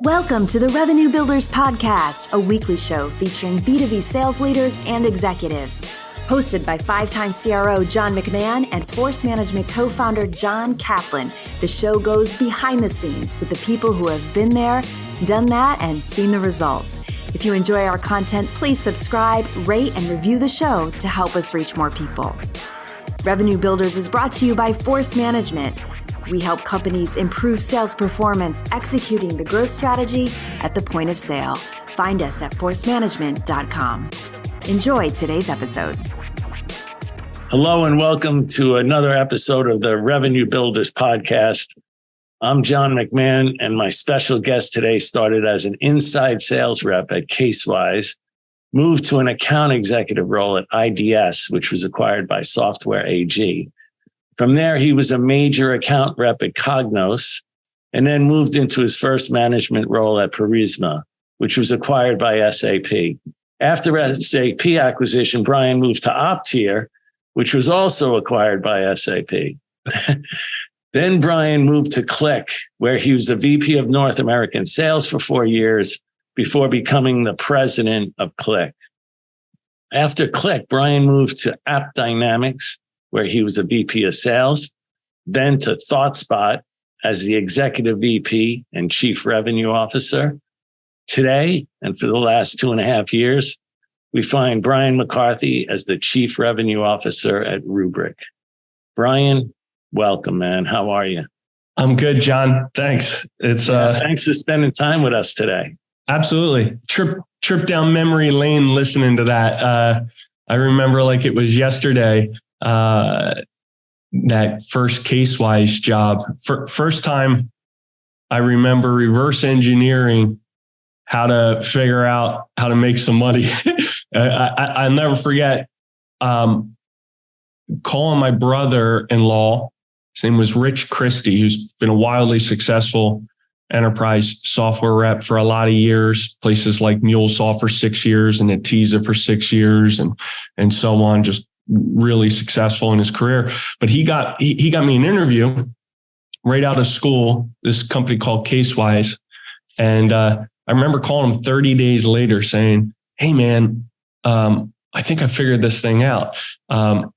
Welcome to the Revenue Builders Podcast, a weekly show featuring B2B sales leaders and executives. Hosted by five-time CRO John McMahon and Force Management co-founder John Kaplan, the show goes behind the scenes with the people who have been there, done that, and seen the results. If you enjoy our content, please subscribe, rate, and review the show to help us reach more people. Revenue Builders is brought to you by Force Management. We help companies improve sales performance, executing the growth strategy at the point of sale. Find us at forcemanagement.com. Enjoy today's episode. Hello and welcome to another episode of the Revenue Builders Podcast. I'm John McMahon, and my special guest today started as an inside sales rep at Casewise, moved to an account executive role at IDS, which was acquired by Software AG. From there, he was a major account rep at Cognos, and then moved into his first management role at Prisma, which was acquired by SAP. After SAP acquisition, Brian moved to Optier, which was also acquired by SAP. Then Brian moved to Qlik, where he was the VP of North American Sales for 4 years before becoming the president of Qlik. After Qlik, Brian moved to AppDynamics, where he was a VP of sales, then to ThoughtSpot as the executive VP and chief revenue officer. Today, and for the last 2.5 years, we find Brian McCarthy as the chief revenue officer at Rubric. Brian, welcome, man. How are you? I'm good, John. Thanks. Thanks for spending time with us today. Absolutely. Trip down memory lane listening to that. I remember like it was yesterday. That first Casewise job. First time I remember reverse engineering how to figure out how to make some money. I'll never forget calling my brother-in-law. His name was Rich Christie, who's been a wildly successful enterprise software rep for a lot of years, places like MuleSoft for 6 years and Atiza for 6 years and so on, just really successful in his career. But he got me an interview right out of school, this company called Casewise. And I remember calling him 30 days later saying, "Hey man, I think I figured this thing out. What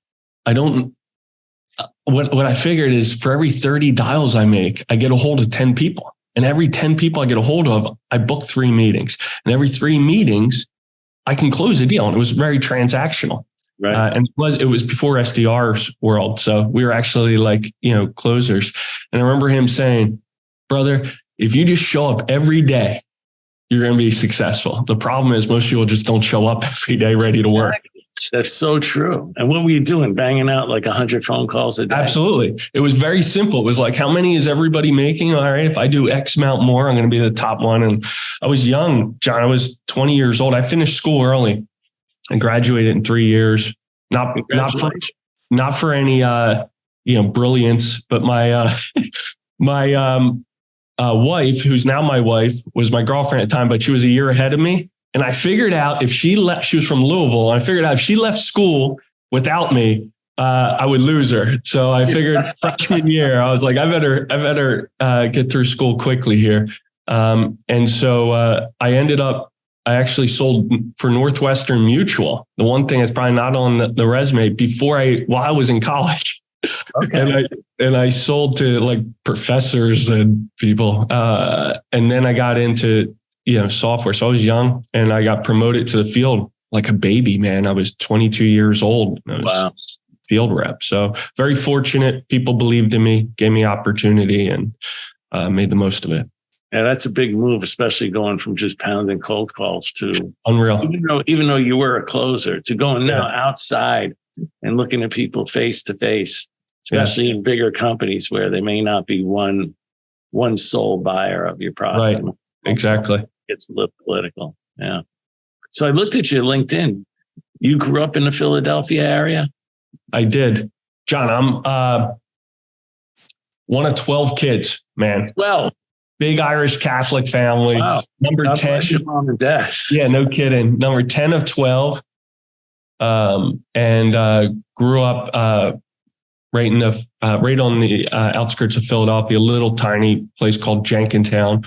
I figured is for every 30 dials I make, I get a hold of 10 people. And every 10 people I get a hold of, I book 3 meetings. And every 3 meetings, I can close a deal." And it was very transactional. Right. And it was before SDR's world. So we were actually like, closers. And I remember him saying, "Brother, if you just show up every day, you're going to be successful. The problem is most people just don't show up every day ready to work." That's so true. And what were you doing? Banging out like 100 phone calls a day? Absolutely. It was very simple. It was like, how many is everybody making? All right, if I do X amount more, I'm going to be the top one. And I was young, John. I was 20 years old. I finished school early. I graduated in 3 years. Not for any brilliance, but my wife, who's now my wife, was my girlfriend at the time, but she was a year ahead of me. And I figured out if she left, she was from Louisville. And I figured out if she left school without me, I would lose her. So I figured freshman year, I was like, I better get through school quickly here. And so I actually sold for Northwestern Mutual. The one thing that's probably not on the resume while I was in college. Okay. And I sold to like professors and people. And then I got into, software. So I was young and I got promoted to the field like a baby, man. I was 22 years old. I was field rep. So very fortunate. People believed in me, gave me opportunity, and made the most of it. Yeah, that's a big move, especially going from just pounding cold calls to unreal. Even though you were a closer, to going now outside and looking at people face to face, especially in bigger companies where they may not be one sole buyer of your product. Right. Exactly. It's a little political. Yeah. So I looked at your LinkedIn. You grew up in the Philadelphia area? I did. John, I'm one of 12 kids, man. 12. Big Irish Catholic family. Wow. Number God 10. Bless your mom and dad. Yeah, no kidding. Number 10 of 12. And grew up right on the outskirts of Philadelphia, a little tiny place called Jenkintown.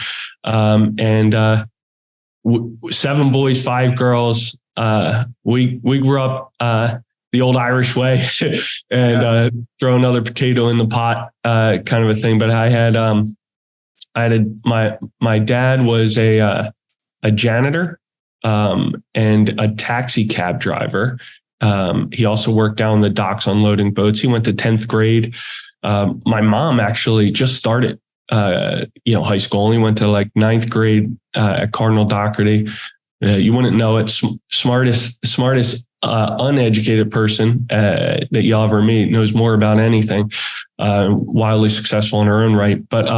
7 boys, 5 girls. We grew up the old Irish way and throw another potato in the pot, kind of a thing. But my dad was a janitor and a taxi cab driver. He also worked down the docks unloading boats. He went to 10th grade. My mom actually just started high school. Only went to like 9th grade at Cardinal Doherty. You wouldn't know it. Smartest uneducated person that you'll ever meet, knows more about anything. Wildly successful in her own right. But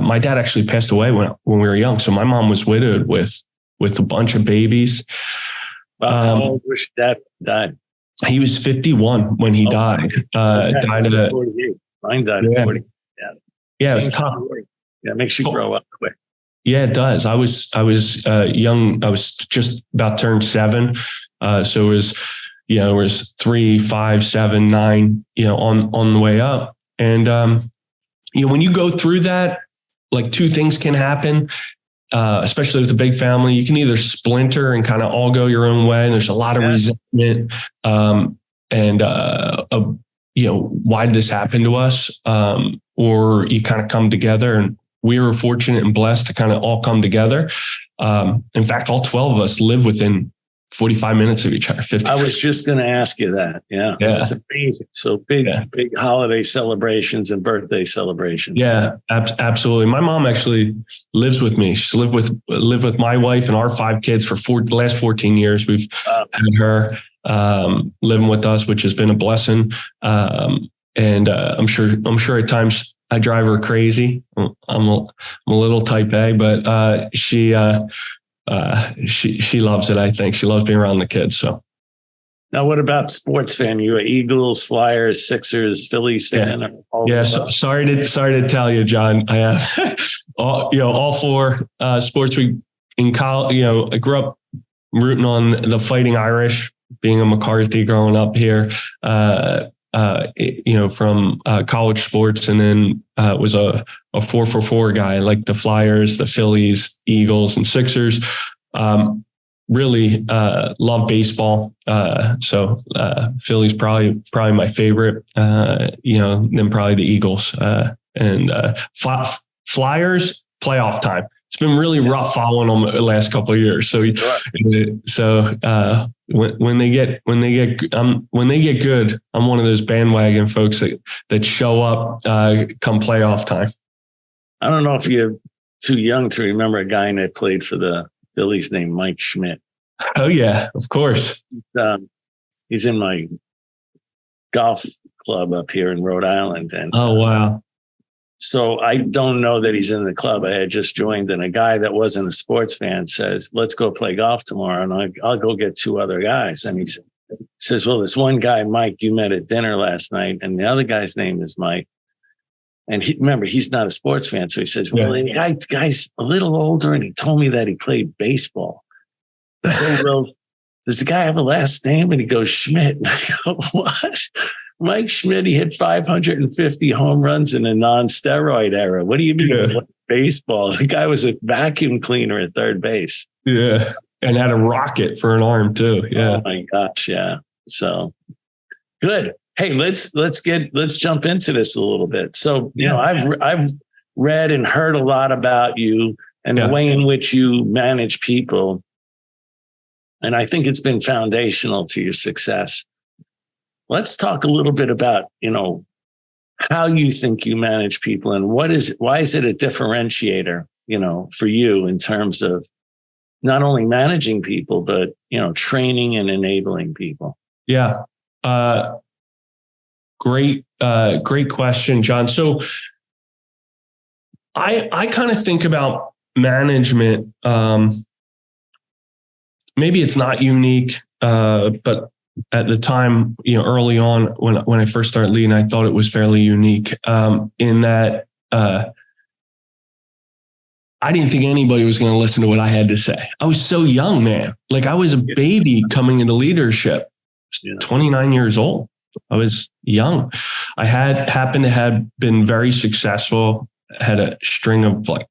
my dad actually passed away when we were young. So my mom was widowed with a bunch of babies. How old was your dad died? He was 51 when he died. Died at 48. Mine died at 40. Yeah, it was tough. Yeah, it makes you grow up quick. Yeah, it does. I was young. I was just about turned 7. So it was 3, 5, 7, 9, on the way up. And, when you go through that, like 2 things can happen, especially with a big family. You can either splinter and kind of all go your own way. And there's a lot of resentment. Why did this happen to us? Or you kind of come together, and we were fortunate and blessed to kind of all come together. In fact, all 12 of us live within 45 minutes of each other. 50. I was just going to ask you that. Yeah. That's amazing. So big holiday celebrations and birthday celebrations. Yeah, absolutely. My mom actually lives with me. She's lived with my wife and our 5 kids for the last 14 years. We've had her living with us, which has been a blessing. I'm sure at times I drive her crazy. I'm a little type A, but she loves it. I think she loves being around the kids. So now, what about sports fan? You an Eagles, Flyers, Sixers, Phillies fan? Sorry to tell you, John. I have all 4 sports. We in college. I grew up rooting on the Fighting Irish, being a McCarthy growing up here. From college sports, and then was a 4-for-4 guy, like the Flyers, the Phillies, Eagles, and Sixers. Really love baseball. So Phillies probably my favorite. Then probably the Eagles and Flyers. Playoff time. It's been really rough following them the last couple of years. So when they get good, I'm one of those bandwagon folks that show up come playoff time. I don't know if you're too young to remember a guy that played for the Phillies named Mike Schmidt. Oh yeah, of course. He's in my golf club up here in Rhode Island. And oh wow. So I don't know that he's in the club. I had just joined, and a guy that wasn't a sports fan says, "Let's go play golf tomorrow." And I'll go get 2 other guys. And he says, "Well, this one guy, Mike, you met at dinner last night, and the other guy's name is Mike." And remember, he's not a sports fan. So he says, "Well, the guy's a little older, and he told me that he played baseball." I say, "Well, does the guy have a last name?" And he goes, "Schmidt." And I go, "What? Mike Schmidt, he hit 550 home runs in a non-steroid era. What do you mean baseball? The guy was a vacuum cleaner at third base." Yeah. And had a rocket for an arm too. Yeah. Oh my gosh. Yeah. So good. Hey, let's jump into this a little bit. So, I've read and heard a lot about you and the way in which you manage people. And I think it's been foundational to your success. Let's talk a little bit about, how you think you manage people and why is it a differentiator, for you in terms of not only managing people, but, training and enabling people? Yeah. Great question, John. So I kind of think about management. Maybe it's not unique, but at the time, early on when I first started leading, I thought it was fairly unique in that I didn't think anybody was going to listen to what I had to say. I was so young, man. Like I was a baby coming into leadership. 29 years old. I was young. I happened to have been very successful, had a string of like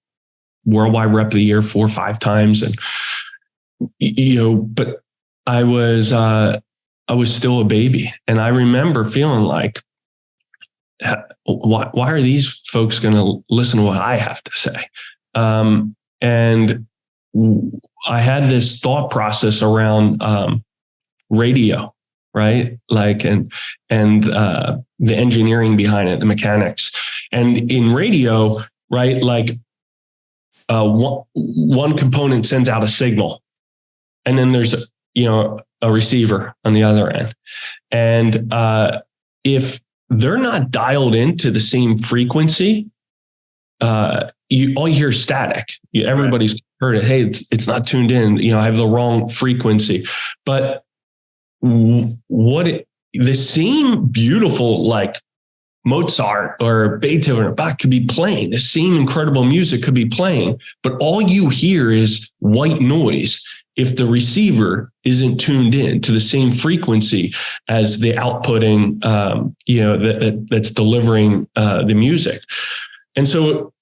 worldwide rep of the year 4 or 5 times. And, but I was still a baby. And I remember feeling like, why are these folks going to listen to what I have to say? And I had this thought process around radio, right? Like, and the engineering behind it, the mechanics. And in radio, right? Like one component sends out a signal, and then there's, a receiver on the other end. And if they're not dialed into the same frequency, all you hear is static. Everybody's heard it. Hey, it's not tuned in. I have the wrong frequency. But the same beautiful, like Mozart or Beethoven or Bach could be playing. The same incredible music could be playing, but all you hear is white noise if the receiver isn't tuned in to the same frequency as the outputting, that's delivering the music. And so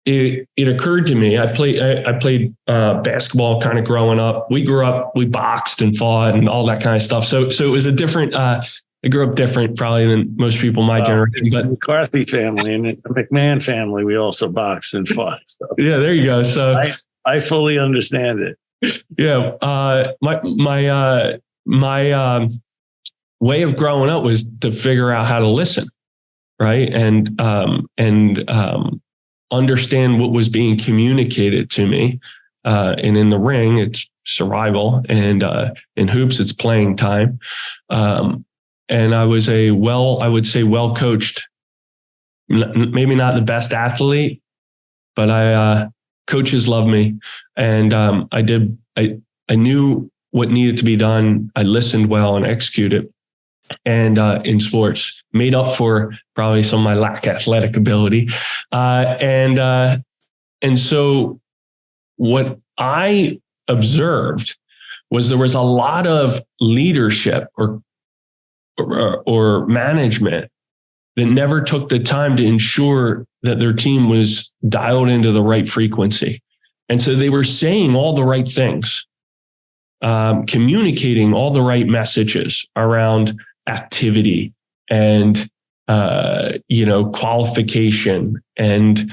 it occurred to me. I played basketball kind of growing up. We grew up, we boxed and fought and all that kind of stuff. So it was a different. I grew up different probably than most people my generation. But McCarthy family and the McMahon family, we also boxed and fought. So. Yeah, there you go. So I fully understand it. Yeah, my way of growing up was to figure out how to listen, right, and understand what was being communicated to me. And in the ring, it's survival, and in hoops, it's playing time. And I was I would say well coached, maybe not the best athlete, but coaches love me. And I knew what needed to be done. I listened well and executed. And in sports, made up for probably some of my lack of athletic ability. And so what I observed was there was a lot of leadership or management that never took the time to ensure that their team was dialed into the right frequency. And so they were saying all the right things, communicating all the right messages around activity and, qualification and,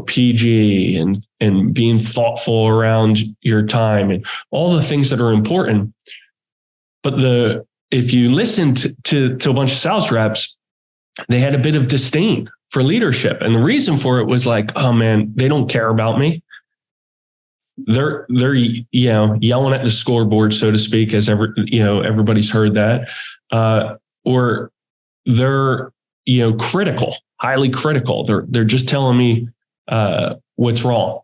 PG and being thoughtful around your time and all the things that are important. But if you listen to a bunch of sales reps, they had a bit of disdain for leadership. And the reason for it was like, oh man, they don't care about me. They're yelling at the scoreboard, so to speak, as everybody's heard that. Or they're, critical, highly critical. They're just telling me what's wrong.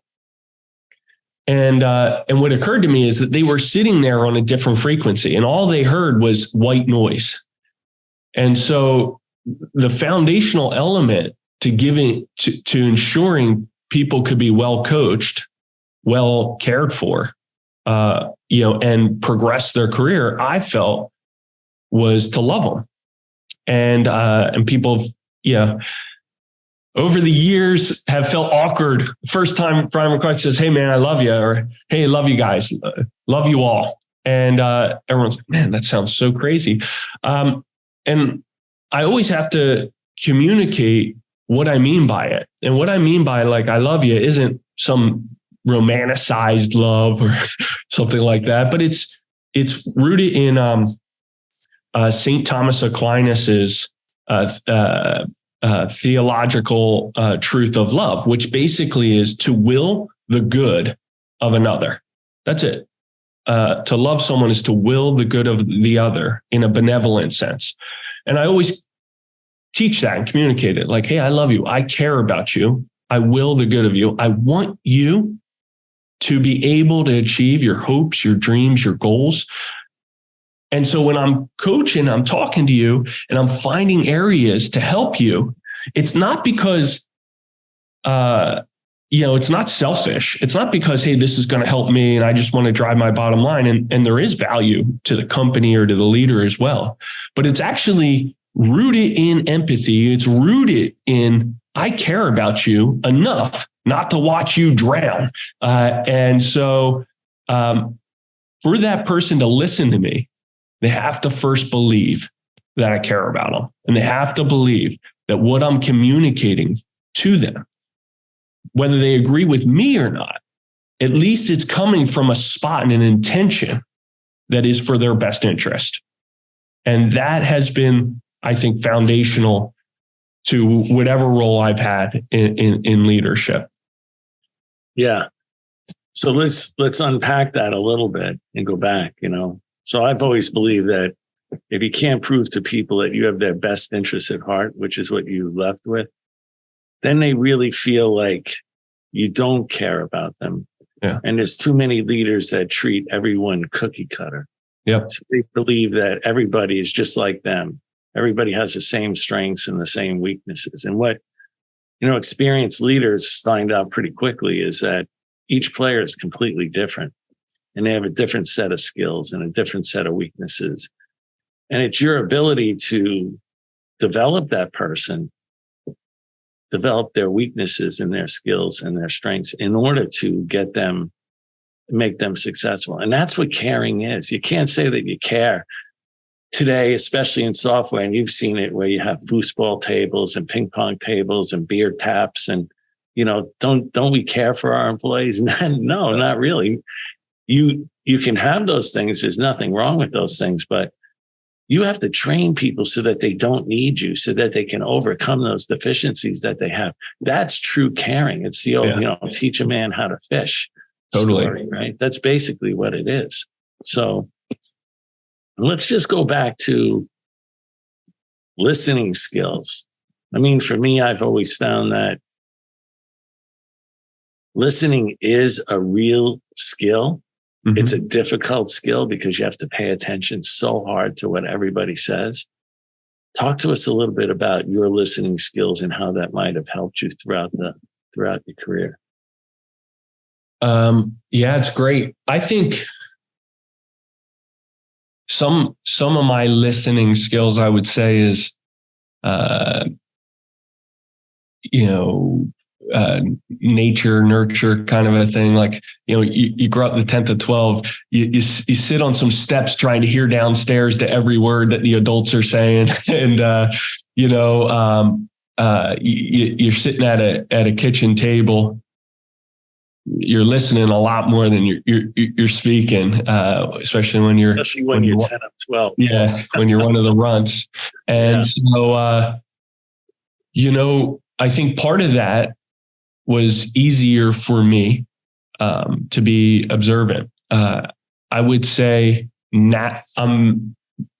And what occurred to me is that they were sitting there on a different frequency, and all they heard was white noise. And so the foundational element to giving to ensuring people could be well coached, well cared for, and progress their career, I felt was to love them. And people, over the years have felt awkward. First time Brian McCarthy says, "Hey man, I love you," or "Hey, love you guys, love you all." And everyone's like, "Man, that sounds so crazy." And I always have to communicate what I mean by it. And what I mean by like, I love you isn't some romanticized love or something like that, but it's rooted in St. Thomas Aquinas's theological truth of love, which basically is to will the good of another. That's it. To love someone is to will the good of the other in a benevolent sense. And I always teach that and communicate it like, hey, I love you. I care about you. I will the good of you. I want you to be able to achieve your hopes, your dreams, your goals. And so when I'm coaching, I'm talking to you and I'm finding areas to help you. It's not because it's not selfish. It's not because, hey, this is going to help me and I just want to drive my bottom line. And there is value to the company or to the leader as well. But it's actually rooted in empathy. It's rooted in, I care about you enough not to watch you drown. And so for that person to listen to me, they have to first believe that I care about them. And they have to believe that what I'm communicating to them, whether they agree with me or not, at least it's coming from a spot and an intention that is for their best interest. And that has been, I think, foundational to whatever role I've had in leadership. Yeah. So let's unpack that a little bit and go back, So I've always believed that if you can't prove to people that you have their best interests at heart, which is what you left with, then they really feel like you don't care about them. Yeah. And there's too many leaders that treat everyone cookie cutter. Yep. So they believe that everybody is just like them. Everybody has the same strengths and the same weaknesses. And what, experienced leaders find out pretty quickly is that each player is completely different and they have a different set of skills and a different set of weaknesses. And it's your ability to develop that person, develop their weaknesses and their skills and their strengths in order to make them successful. And that's what caring is. You can't say that you care today, especially in software, and you've seen it where you have foosball tables and ping pong tables and beer taps and, don't we care for our employees? No, not really. You can have those things. There's nothing wrong with those things, but you have to train people so that they don't need you, so that they can overcome those deficiencies that they have. That's true caring. It's the old, teach a man how to fish. Totally. Story, right? That's basically what it is. So let's just go back to listening skills. I mean, for me, I've always found that listening is a real skill. Mm-hmm. It's a difficult skill because you have to pay attention so hard to what everybody says. Talk to us a little bit about your listening skills and how that might have helped you throughout your career. Yeah, it's great. I think some of my listening skills, I would say, is, nature, nurture kind of a thing. Like, you grow up in the 10th of 12, you sit on some steps trying to hear downstairs to every word that the adults are saying. And, you're sitting at a kitchen table. You're listening a lot more than you're speaking, especially when you're 10 of 12. Yeah. When you're one of the runts. And so, I think part of that was easier for me to be observant. I would say I'm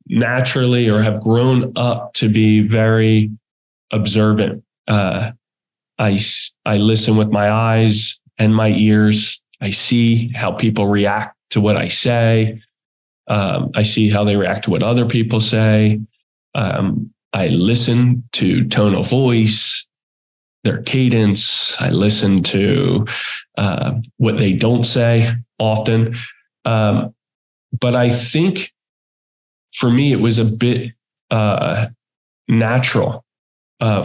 naturally or have grown up to be very observant. I listen with my eyes and my ears. I see how people react to what I say. I see how they react to what other people say. I listen to tone of voice, their cadence. I listen to what they don't say often. But I think for me, it was a bit natural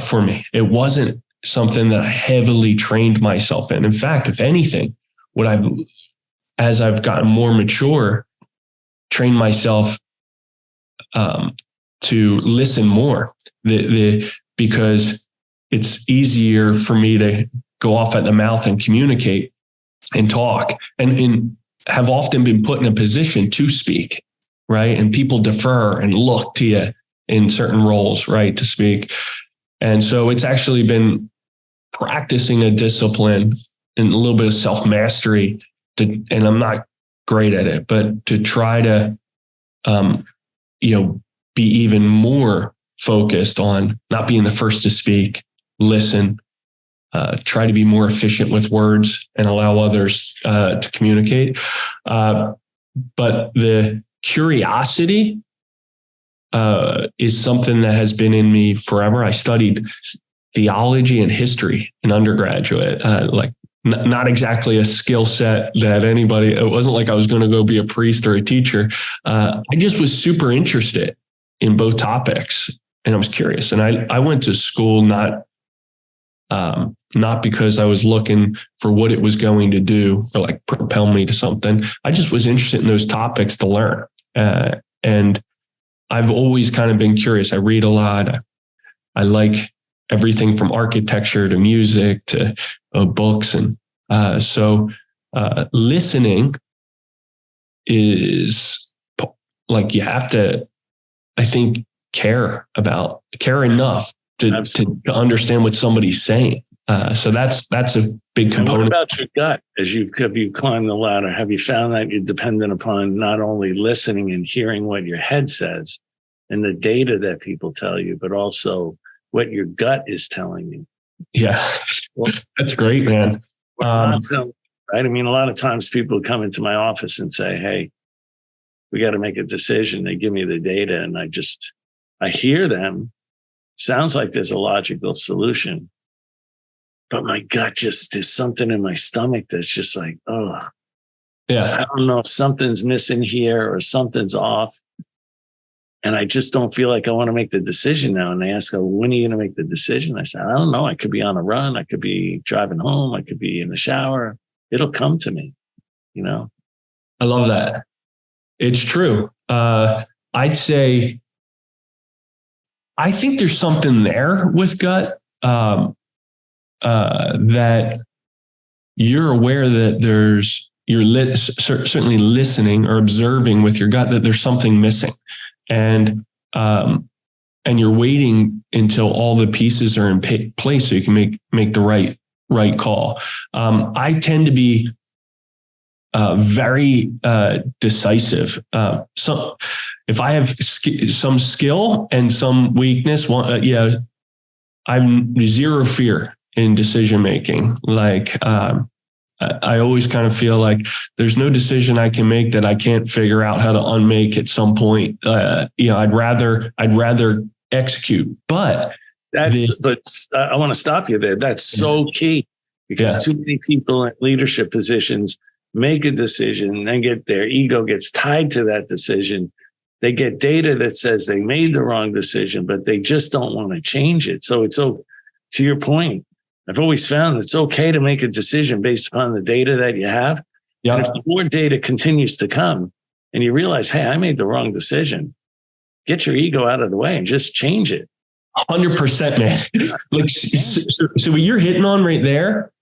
for me. It wasn't something that I heavily trained myself in. In fact, if anything, as I've gotten more mature, trained myself to listen more, because it's easier for me to go off at the mouth and communicate and talk and have often been put in a position to speak, right? And people defer and look to you in certain roles, right, to speak. And so it's actually been practicing a discipline and a little bit of self-mastery and I'm not great at it, but to try to, be even more focused on not being the first to speak, listen, try to be more efficient with words and allow others to communicate. But the curiosity is something that has been in me forever. I studied theology and history in undergraduate, like not exactly a skill set that anybody, it wasn't like I was going to go be a priest or a teacher. I just was super interested in both topics, and I was curious. And I went to school not because I was looking for what it was going to do or like propel me to something. I just was interested in those topics to learn. And I've always kind of been curious. I read a lot. I like everything from architecture to music to books. And so listening is like, you have to, I think, care enough to understand what somebody's saying. So that's a big component. And what about your gut? Have you climbed the ladder? Have you found that you're dependent upon not only listening and hearing what your head says and the data that people tell you, but also what your gut is telling you? Yeah, well, that's great, man. Right? I mean, a lot of times people come into my office and say, "Hey, we got to make a decision." They give me the data, and I hear them. Sounds like there's a logical solution, but my gut there's something in my stomach that's just like, oh, yeah, I don't know, something's missing here or something's off. And I just don't feel like I want to make the decision now. And they ask, "Oh, when are you going to make the decision?" I said, "I don't know. I could be on a run. I could be driving home. I could be in the shower. It'll come to me, you know?" I love that. It's true. I'd say, I think there's something there with gut, that you're aware that you're certainly listening or observing with your gut that there's something missing. And you're waiting until all the pieces are in place so you can make the right call. I tend to be very decisive. So if I have some skill and some weakness, I'm zero fear in decision making. Like I always kind of feel like there's no decision I can make that I can't figure out how to unmake at some point. I'd rather execute, but I want to stop you there. That's so key, because too many people in leadership positions make a decision and their ego gets tied to that decision. They get data that says they made the wrong decision, but they just don't want to change it. So to your point, I've always found it's okay to make a decision based upon the data that you have. Yep. And if more data continues to come and you realize, hey, I made the wrong decision, get your ego out of the way and just change it. 100%, man. Like, so what you're hitting on right there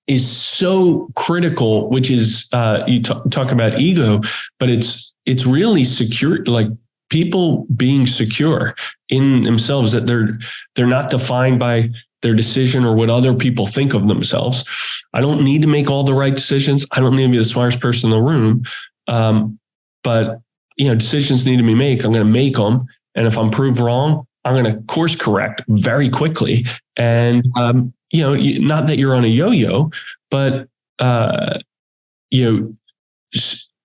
is so critical, which is you talk about ego, but it's really secure, like people being secure in themselves, that they're not defined by their decision or what other people think of themselves. I don't need to make all the right decisions. I don't need to be the smartest person in the room. But decisions need to be made. I'm going to make them. And if I'm proved wrong, I'm going to course correct very quickly. And, not that you're on a yo-yo, but,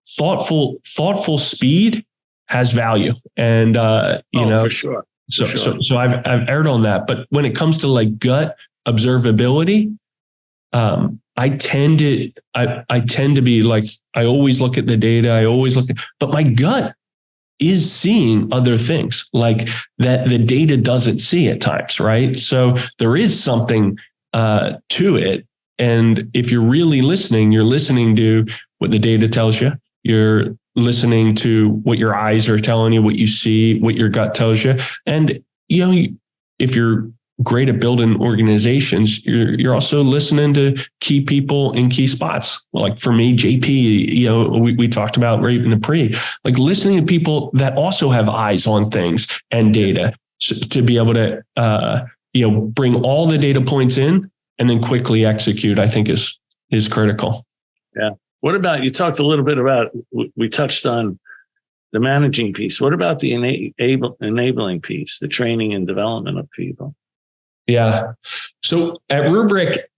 thoughtful speed has value. And, for sure. So I've erred on that. But when it comes to like gut observability, I tend to be like, I always look at the data. But my gut is seeing other things like that the data doesn't see at times, right? So there is something to it. And if you're really listening, you're listening to what the data tells you. You're listening to what your eyes are telling you, what you see, what your gut tells you. And, if you're great at building organizations, you're also listening to key people in key spots. Like for me, JP, we talked about right in the pre, like listening to people that also have eyes on things and data to be able to, bring all the data points in and then quickly execute, I think is critical. Yeah. What about, you talked a little bit about, we touched on the managing piece. What about the enabling piece, the training and development of people? Yeah. So at Rubric,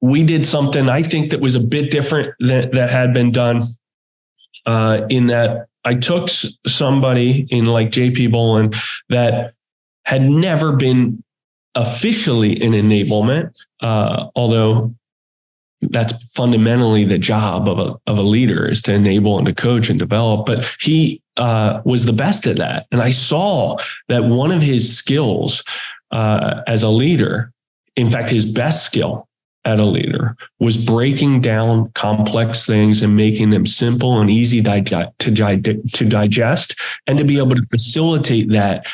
we did something I think that was a bit different that had been done in that I took somebody in like JP Bolin that had never been officially in enablement, although that's fundamentally the job of a leader, is to enable and to coach and develop. But he was the best at that. And I saw that one of his skills as a leader, in fact, his best skill as a leader, was breaking down complex things and making them simple and easy to digest, and to be able to facilitate that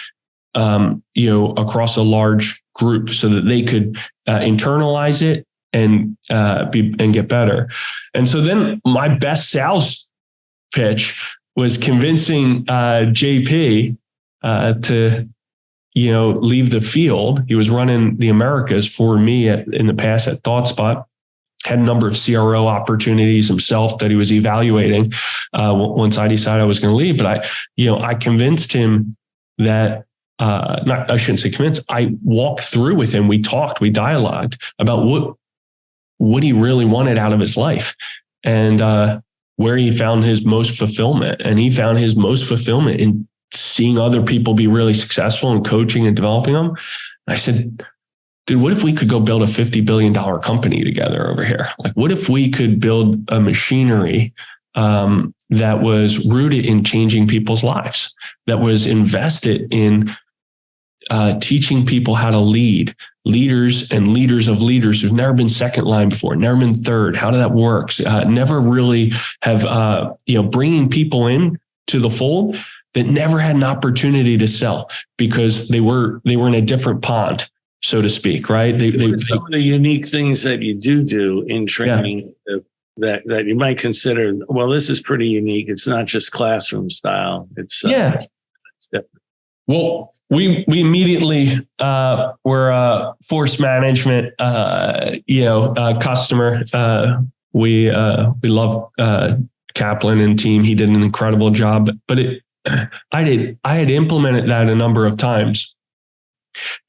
across a large group so that they could internalize it and get better. And so then my best sales pitch was convincing JP to leave the field. He was running the Americas for me in the past at ThoughtSpot. Had a number of CRO opportunities himself that he was evaluating once I decided I was going to leave. But I convinced him that. I shouldn't say convinced. I walked through with him. We talked. We dialogued about what he really wanted out of his life, and where he found his most fulfillment. And he found his most fulfillment in seeing other people be really successful and coaching and developing them. I said, dude, what if we could go build a $50 billion company together over here? Like, what if we could build a machinery that was rooted in changing people's lives, that was invested in teaching people how to lead, leaders and leaders of leaders who've never been second line before, never been third, how that works, never really have, bringing people in to the fold that never had an opportunity to sell because they were in a different pond, so to speak, right? Some of the unique things that you do in training that you might consider, well, this is pretty unique. It's not just classroom style. It's different. Well, we immediately were a force management, customer. We love Kaplan and team. He did an incredible job, but I had implemented that a number of times,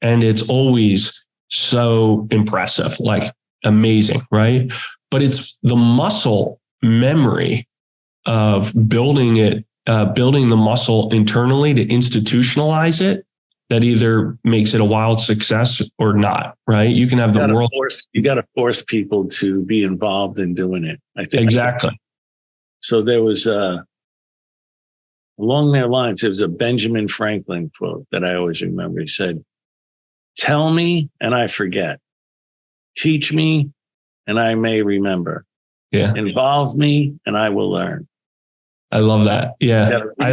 and it's always so impressive, like amazing, right? But it's the muscle memory of building it. Building the muscle internally to institutionalize it that either makes it a wild success or not, right? You can have the world. You got to force people to be involved in doing it. I think exactly. So there was along their lines, there was a Benjamin Franklin quote that I always remember. He said, "Tell me and I forget. Teach me and I may remember. Yeah. Involve me and I will learn." I love that. Yeah. I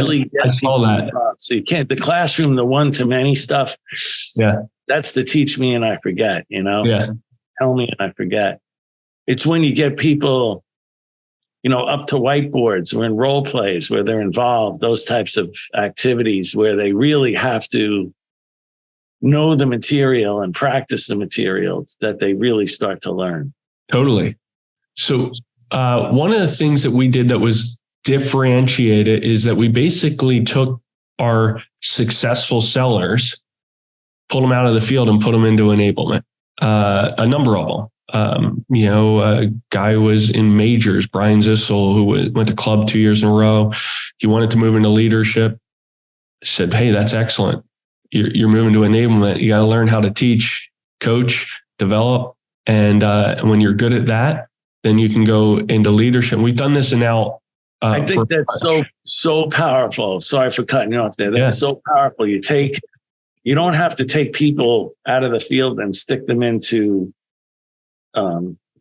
saw that. So you can't, the classroom, the one-to-many stuff. Yeah. That's the teach me and I forget, Yeah. Tell me and I forget. It's when you get people, up to whiteboards or in role plays where they're involved, those types of activities where they really have to know the material and practice the materials that they really start to learn. Totally. So one of the things that we did that was differentiated is that we basically took our successful sellers, pulled them out of the field and put them into enablement. A number of them. A guy who was in majors, Brian Zissel, who went to club 2 years in a row. He wanted to move into leadership. I said, "Hey, that's excellent. You're moving to enablement. You got to learn how to teach, coach, develop. And when you're good at that, then you can go into leadership." We've done this now. I think that's so powerful. Sorry for cutting you off there. That's so powerful. You don't have to take people out of the field and stick them into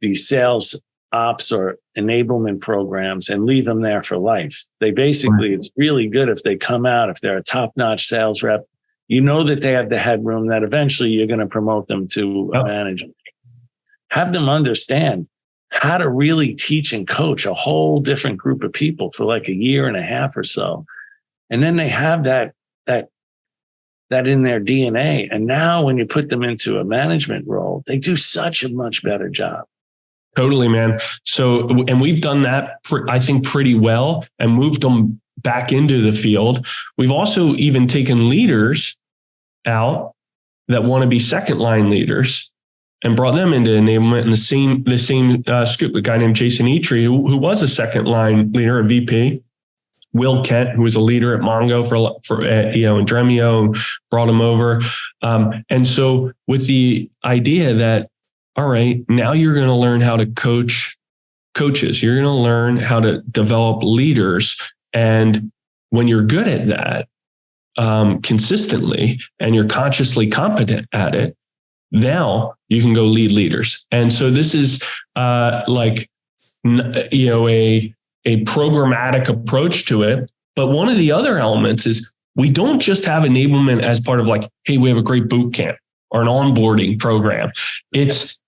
these sales ops or enablement programs and leave them there for life. They basically, it's really good if they come out, if they're a top-notch sales rep, that they have the headroom that eventually you're going to promote them to a manager. Have them understand how to really teach and coach a whole different group of people for like a year and a half or so. And then they have that in their DNA. And now when you put them into a management role, they do such a much better job. Totally, man. So, and we've done that, I think, pretty well and moved them back into the field. We've also even taken leaders out that want to be second line leaders and brought them into enablement in the same scoop. A guy named Jason Eitri, who was a second line leader, a VP, Will Kent, who was a leader at Mongo for and Dremio, brought him over. And so with the idea that, all right, now you're going to learn how to coach coaches. You're going to learn how to develop leaders. And when you're good at that consistently and you're consciously competent at it, now you can go lead leaders. And so this is a programmatic approach to it. But one of the other elements is we don't just have enablement as part of like, hey, we have a great boot camp or an onboarding program. It's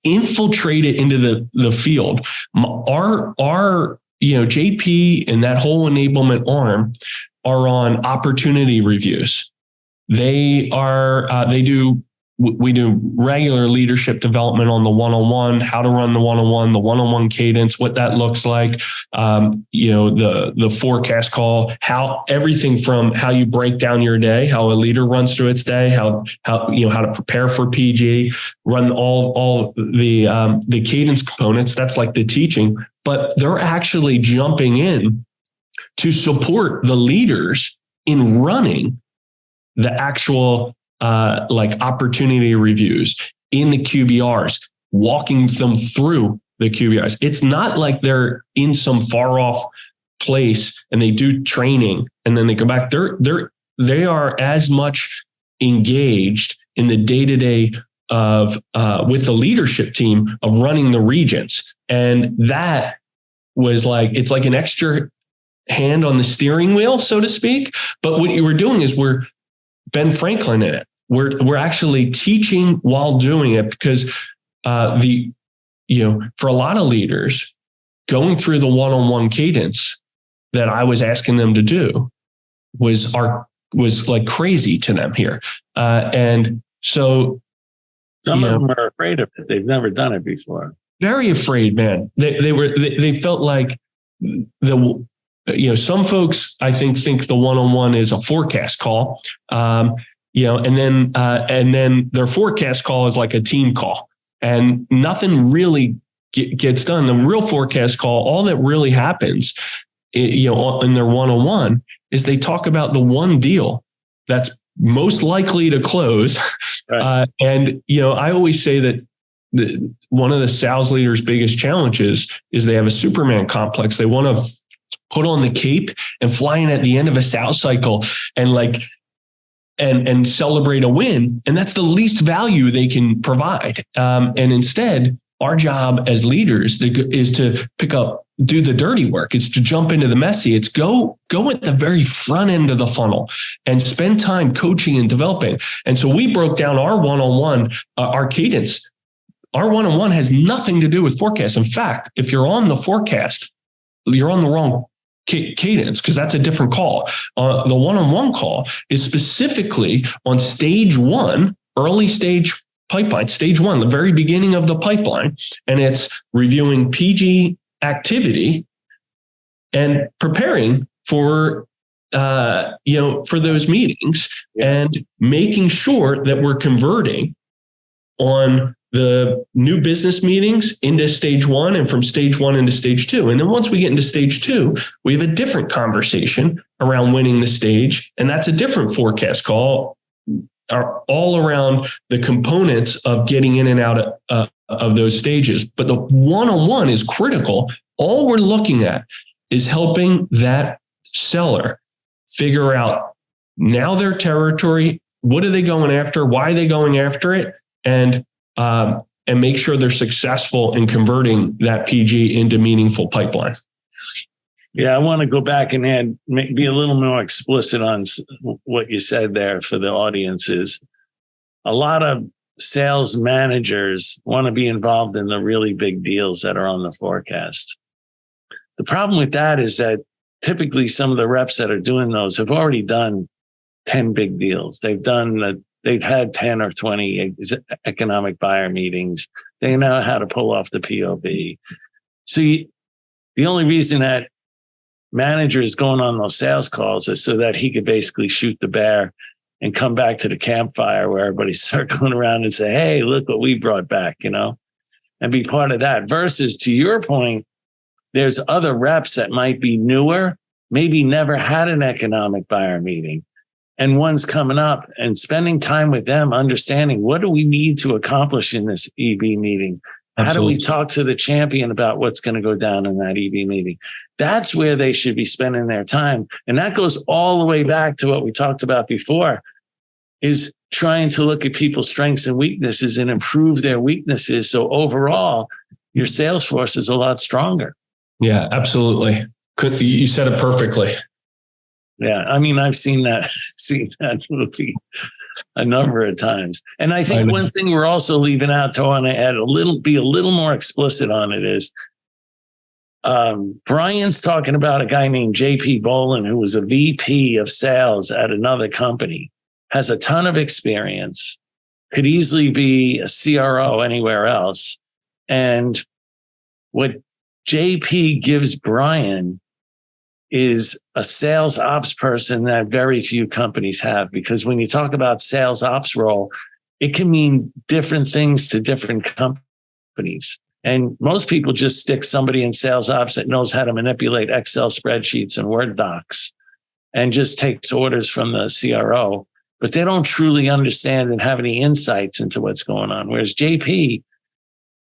infiltrated into the field. Our JP and that whole enablement arm are on opportunity reviews. We do regular leadership development on the one-on-one, how to run the one-on-one cadence, what that looks like, the forecast call, how everything from how you break down your day, how a leader runs through its day, how to prepare for PG, run all the cadence components. That's like the teaching, but they're actually jumping in to support the leaders in running the actual opportunity reviews in the QBRs, walking them through the QBRs. It's not like they're in some far off place and they do training and then they go back. They are as much engaged in the day-to-day of with the leadership team of running the regions. And that was it's like an extra hand on the steering wheel, so to speak. But what you were doing is we're Ben Franklin in it. We're actually teaching while doing it because for a lot of leaders, going through the one-on-one cadence that I was asking them to do was like crazy to them here. And so some of them are afraid of it. They've never done it before. Very afraid, man. They felt like some folks I think the one-on-one is a forecast call. And then their forecast call is like a team call and nothing really gets done. The real forecast call, all that really happens, in their one-on-one is they talk about the one deal that's most likely to close. Right. I always say that one of the sales leaders' biggest challenges is they have a Superman complex. They want to put on the cape and fly in at the end of a sales cycle and celebrate a win. And that's the least value they can provide. And instead, our job as leaders is to do the dirty work. It's to jump into the messy. It's go at the very front end of the funnel and spend time coaching and developing. And so we broke down our one-on-one, our cadence. Our one-on-one has nothing to do with forecast. In fact, if you're on the forecast, you're on the wrong cadence because that's a different call. The one-on-one call is specifically on stage one, early stage pipeline, stage one, the very beginning of the pipeline. And it's reviewing PG activity and preparing for those meetings and making sure that we're converting on the new business meetings into stage one and from stage one into stage two. And then once we get into stage two, we have a different conversation around winning the stage. And that's a different forecast call all around the components of getting in and out of those stages. But the one-on-one is critical. All we're looking at is helping that seller figure out now their territory. What are they going after? Why are they going after it? And make sure they're successful in converting that PG into meaningful pipeline. Yeah, I want to go back and be a little more explicit on what you said there for the audiences. A lot of sales managers want to be involved in the really big deals that are on the forecast. The problem with that is that typically some of the reps that are doing those have already done 10 big deals. They've had 10 or 20 economic buyer meetings. They know how to pull off the POV. See, the only reason that manager is going on those sales calls is so that he could basically shoot the bear and come back to the campfire where everybody's circling around and say, hey, look what we brought back, and be part of that. Versus, to your point, there's other reps that might be newer maybe never had an economic buyer meeting, and one's coming up, and spending time with them, understanding what do we need to accomplish in this EB meeting? How do we talk to the champion about what's going to go down in that EB meeting? That's where they should be spending their time. And that goes all the way back to what we talked about before, is trying to look at people's strengths and weaknesses and improve their weaknesses. So overall, your sales force is a lot stronger. Yeah, absolutely. You said it perfectly. Yeah. I mean, I've seen that movie a number of times. And I think one thing we're also leaving out to want to add be a little more explicit on it is, Brian's talking about a guy named JP Bolin, who was a VP of sales at another company, has a ton of experience, could easily be a CRO anywhere else. And what JP gives Brian is a sales ops person that very few companies have, because when you talk about sales ops role, it can mean different things to different companies. And most people just stick somebody in sales ops that knows how to manipulate Excel spreadsheets and Word docs and just takes orders from the CRO, but they don't truly understand and have any insights into what's going on. Whereas JP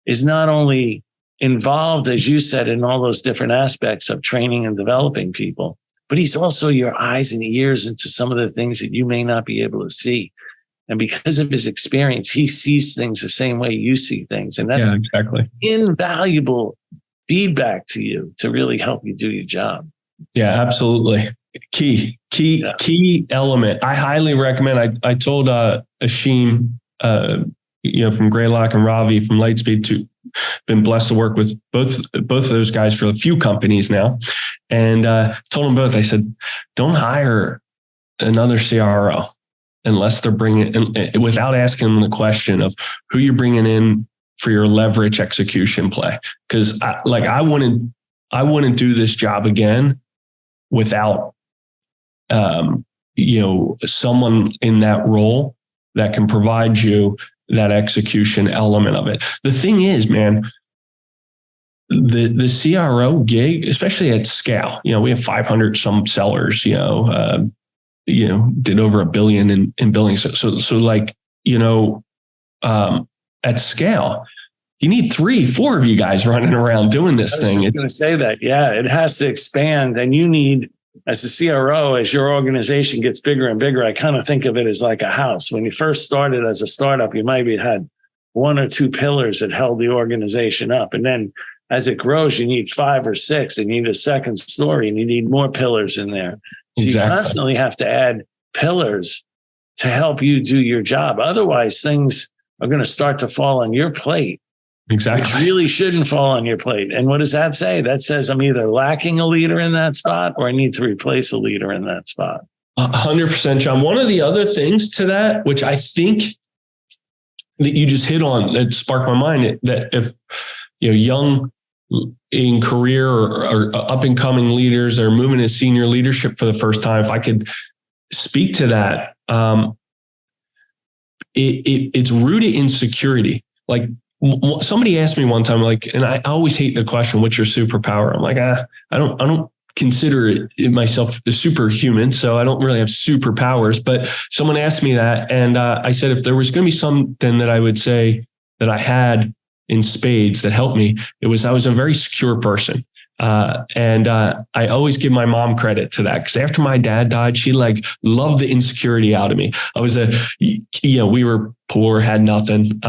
is not only involved, as you said, in all those different aspects of training and developing people, but he's also your eyes and ears into some of the things that you may not be able to see. And because of his experience, he sees things the same way you see things. And that's exactly invaluable feedback to you to really help you do your job. Yeah, absolutely. Key element. I highly recommend. I told Ashim, from Greylock and Ravi from Lightspeed, to been blessed to work with both of those guys for a few companies now, and told them both. I said, don't hire another CRO unless they're bringing, without asking them the question of who you're bringing in for your leverage execution play. Because I wouldn't do this job again without someone in that role that can provide you that execution element of it. The thing is, man, the CRO gig, especially at scale, we have 500 some sellers, did over $1 billion in billing. At scale, you need 3-4 of you guys running around doing this thing. I was going to say that. Yeah, it has to expand, and you need, as a CRO, as your organization gets bigger and bigger, I kind of think of it as like a house. When you first started as a startup, you maybe had 1 or 2 pillars that held the organization up. And then as it grows, you need 5 or 6, and you need a second story, and you need more pillars in there. So You constantly have to add pillars to help you do your job. Otherwise, things are going to start to fall on your plate. Exactly. Which really shouldn't fall on your plate. And what does that say? That says I'm either lacking a leader in that spot or I need to replace a leader in that spot. 100%, John. One of the other things to that, which I think that you just hit on, that sparked my mind, that if young in career or up and coming leaders are moving to senior leadership for the first time, if I could speak to that, it's rooted in security. Like, somebody asked me one time, and I always hate the question, what's your superpower? I'm like, I don't consider it myself a superhuman, so I don't really have superpowers. But someone asked me that, and I said, if there was going to be something that I would say that I had in spades that helped me, it was I was a very secure person. And I always give my mom credit to that, because after my dad died, she loved the insecurity out of me. I was we were poor, had nothing,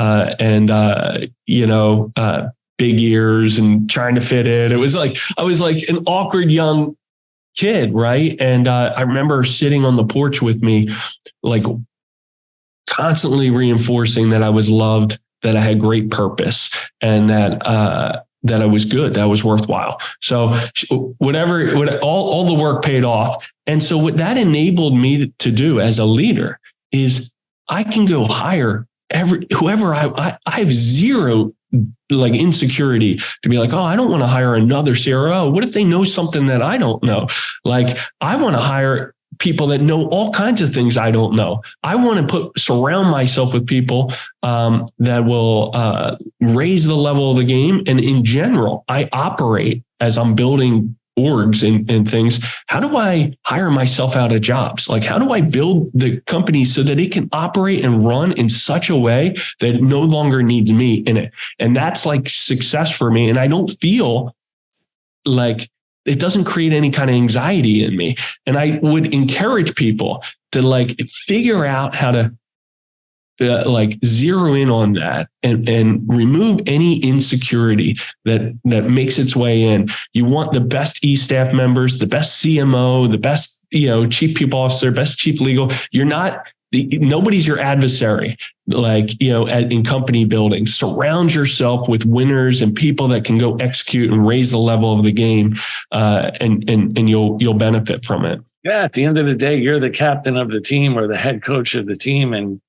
big ears and trying to fit in. It was I was an awkward young kid, right? And I remember sitting on the porch with me, constantly reinforcing that I was loved, that I had great purpose, and that I was good, that was worthwhile. So all the work paid off. And so what that enabled me to do as a leader is I can go hire whoever I have zero insecurity to be I don't want to hire another CRO. What if they know something that I don't know? I want to hire people that know all kinds of things I don't know. I want to surround myself with people that will raise the level of the game. And in general, I operate as I'm building orgs and things, how do I hire myself out of jobs? Like, how do I build the company so that it can operate and run in such a way that it no longer needs me in it? And that's like success for me. And I don't feel like it doesn't create any kind of anxiety in me. And I would encourage people to like figure out how to like zero in on that and remove any insecurity that makes its way in. You want the best e-staff members, the best CMO, the best, chief people officer, best chief legal. Nobody's your adversary. Like, in company building, surround yourself with winners and people that can go execute and raise the level of the game, and you'll benefit from it. Yeah. At the end of the day, you're the captain of the team or the head coach of the team, and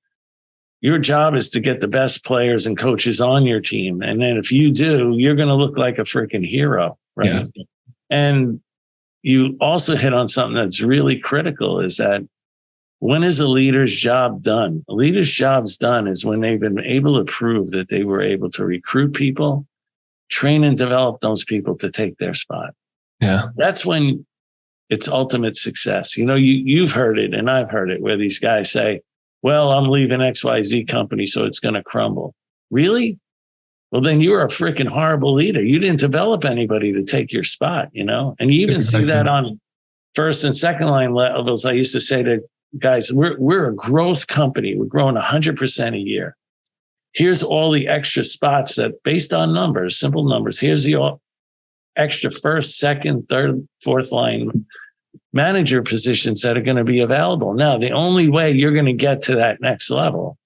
your job is to get the best players and coaches on your team. And then if you do, you're going to look like a freaking hero, right? Yeah. And you also hit on something that's really critical, is that when is a leader's job done? A leader's job's done is when they've been able to prove that they were able to recruit people, train and develop those people to take their spot. Yeah. That's when it's ultimate success. You've heard it and I've heard it, where these guys say, well, I'm leaving XYZ company, so it's going to crumble. Really? Well, then you're a freaking horrible leader. You didn't develop anybody to take your spot, And you even see that on first and second line levels. I used to say to guys, we're a growth company. We're growing 100% a year. Here's all the extra spots that, based on numbers, simple numbers, here's the extra first, second, third, fourth line manager positions that are going to be available. Now, the only way you're going to get to that next level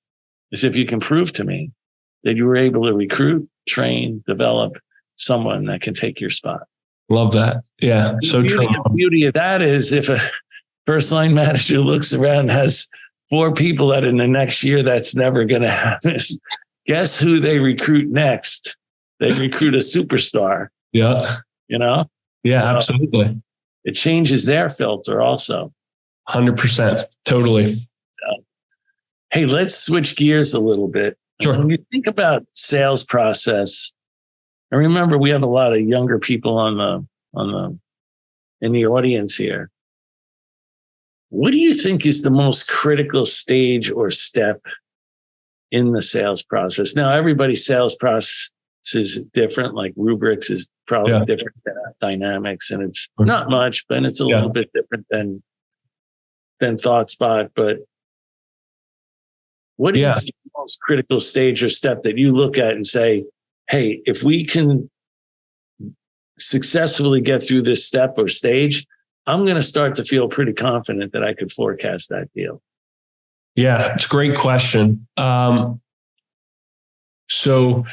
is if you can prove to me that you were able to recruit, train, develop someone that can take your spot. Love that. Yeah. So true. The beauty of that is if a first line manager looks around and has 4 people that in the next year, that's never going to happen. Guess who they recruit next? They recruit a superstar. Yeah. Yeah, so absolutely. It changes their filter also. 100%. Totally. Hey, let's switch gears a little bit. Sure. When you think about sales process, and remember, we have a lot of younger people in the audience here. What do you think is the most critical stage or step in the sales process? Now, everybody's sales process is different. Like Rubric is probably different than AppDynamics, and it's not much, but it's a little bit different than ThoughtSpot. But what is the most critical stage or step that you look at and say, hey, if we can successfully get through this step or stage, I'm going to start to feel pretty confident that I could forecast that deal? Yeah, it's a great question. So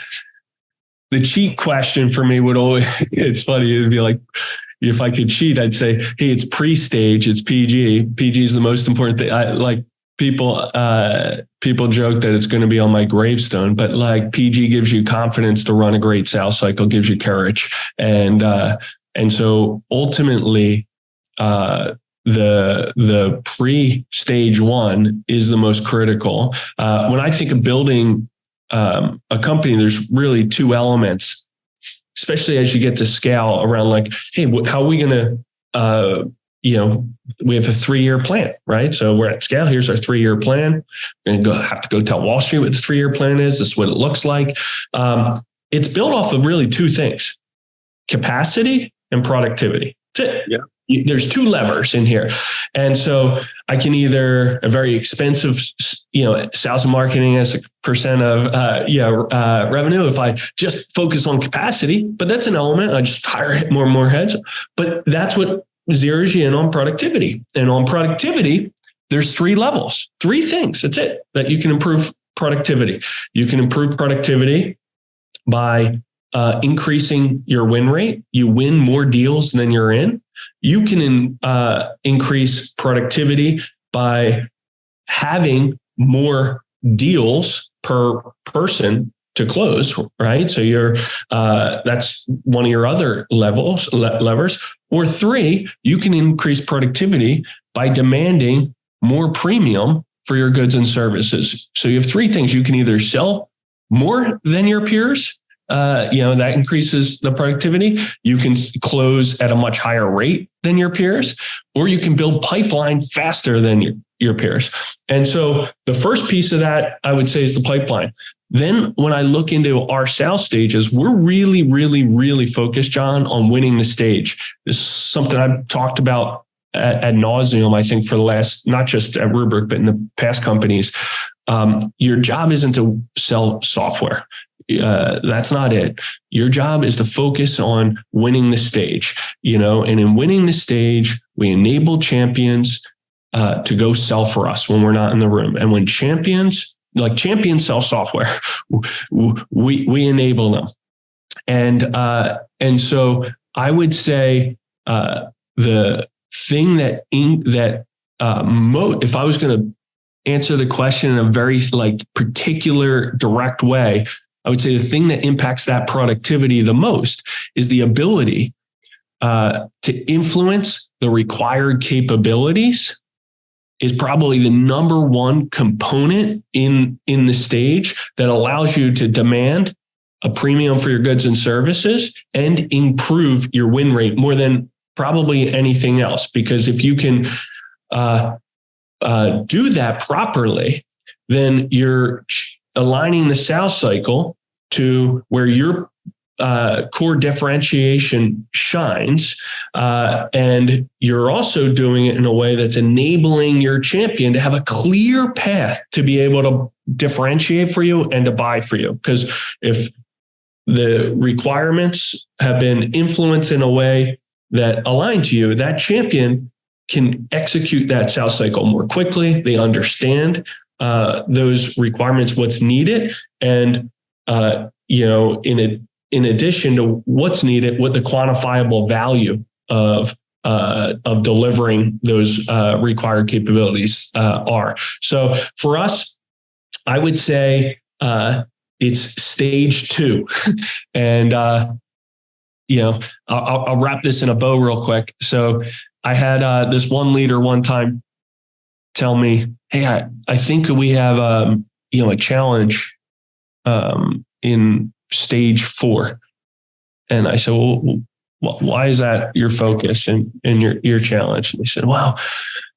the cheat question for me would always, it's funny, it'd be like, if I could cheat, I'd say, hey, it's pre-stage, it's PG. PG is the most important thing. People joke that it's going to be on my gravestone, but like PG gives you confidence to run a great sales cycle, gives you courage. And so ultimately, the pre-stage 1 is the most critical. When I think of building a company, there's really 2 elements, especially as you get to scale, around like, hey, how are we going to, we have a 3-year plan, right? So we're at scale. Here's our 3-year plan. We're going to have to go tell Wall Street what this 3-year plan is. This is what it looks like. It's built off of really 2 things: capacity and productivity. That's it. Yeah. There's 2 levers in here. And so I can either a very expensive, sales and marketing as a percent of, revenue. If I just focus on capacity, but that's an element. I just hire more and more heads, but that's what zeroes you in on productivity. And on productivity, there's 3 levels, 3 things. That's it, that you can improve productivity. You can improve productivity by increasing your win rate. You win more deals than you're in. You can increase productivity by having more deals per person to close, right? So that's one of your other levers. Or 3, you can increase productivity by demanding more premium for your goods and services. So you have 3 things. You can either sell more than your peers, that increases the productivity. You can close at a much higher rate than your peers, or you can build pipeline faster than your peers. And so the first piece of that, I would say, is the pipeline. Then when I look into our sales stages, we're really, really, really focused, John, on winning the stage. This is something I've talked about ad nauseum, I think, for the last, not just at Rubric, but in the past companies. Your job isn't to sell software. That's not it. Your job is to focus on winning the stage, and in winning the stage, we enable champions to go sell for us when we're not in the room. And when champions sell software, we enable them. And so I would say the thing if I was going to answer the question in a very particular direct way, I would say the thing that impacts that productivity the most is the ability to influence the required capabilities is probably the number one component in the stage that allows you to demand a premium for your goods and services and improve your win rate more than probably anything else. Because if you can do that properly, then you're aligning the sales cycle to where your core differentiation shines. And you're also doing it in a way that's enabling your champion to have a clear path to be able to differentiate for you and to buy for you. Because if the requirements have been influenced in a way that align to you, that champion can execute that sales cycle more quickly. They understand those requirements, what's needed, and in addition to what's needed, what the quantifiable value of delivering those required capabilities are. So for us, I would say it's stage 2, and I'll wrap this in a bow real quick. So I had this one leader one time tell me, "Hey, I think we have a challenge in stage 4." And I said, "Well, why is that your focus and your challenge?" And they said, "Well,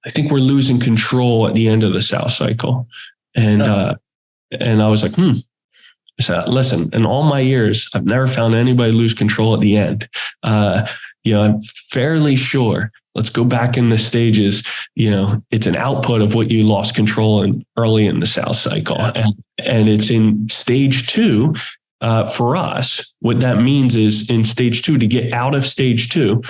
I think we're losing control at the end of the sales cycle." And I was like, I said, "Listen, in all my years, I've never found anybody lose control at the end. I'm fairly sure. Let's go back in the stages. It's an output of what you lost control in early in the sales cycle. And it's in stage 2 for us. What that means is in stage 2, to get out of stage 2,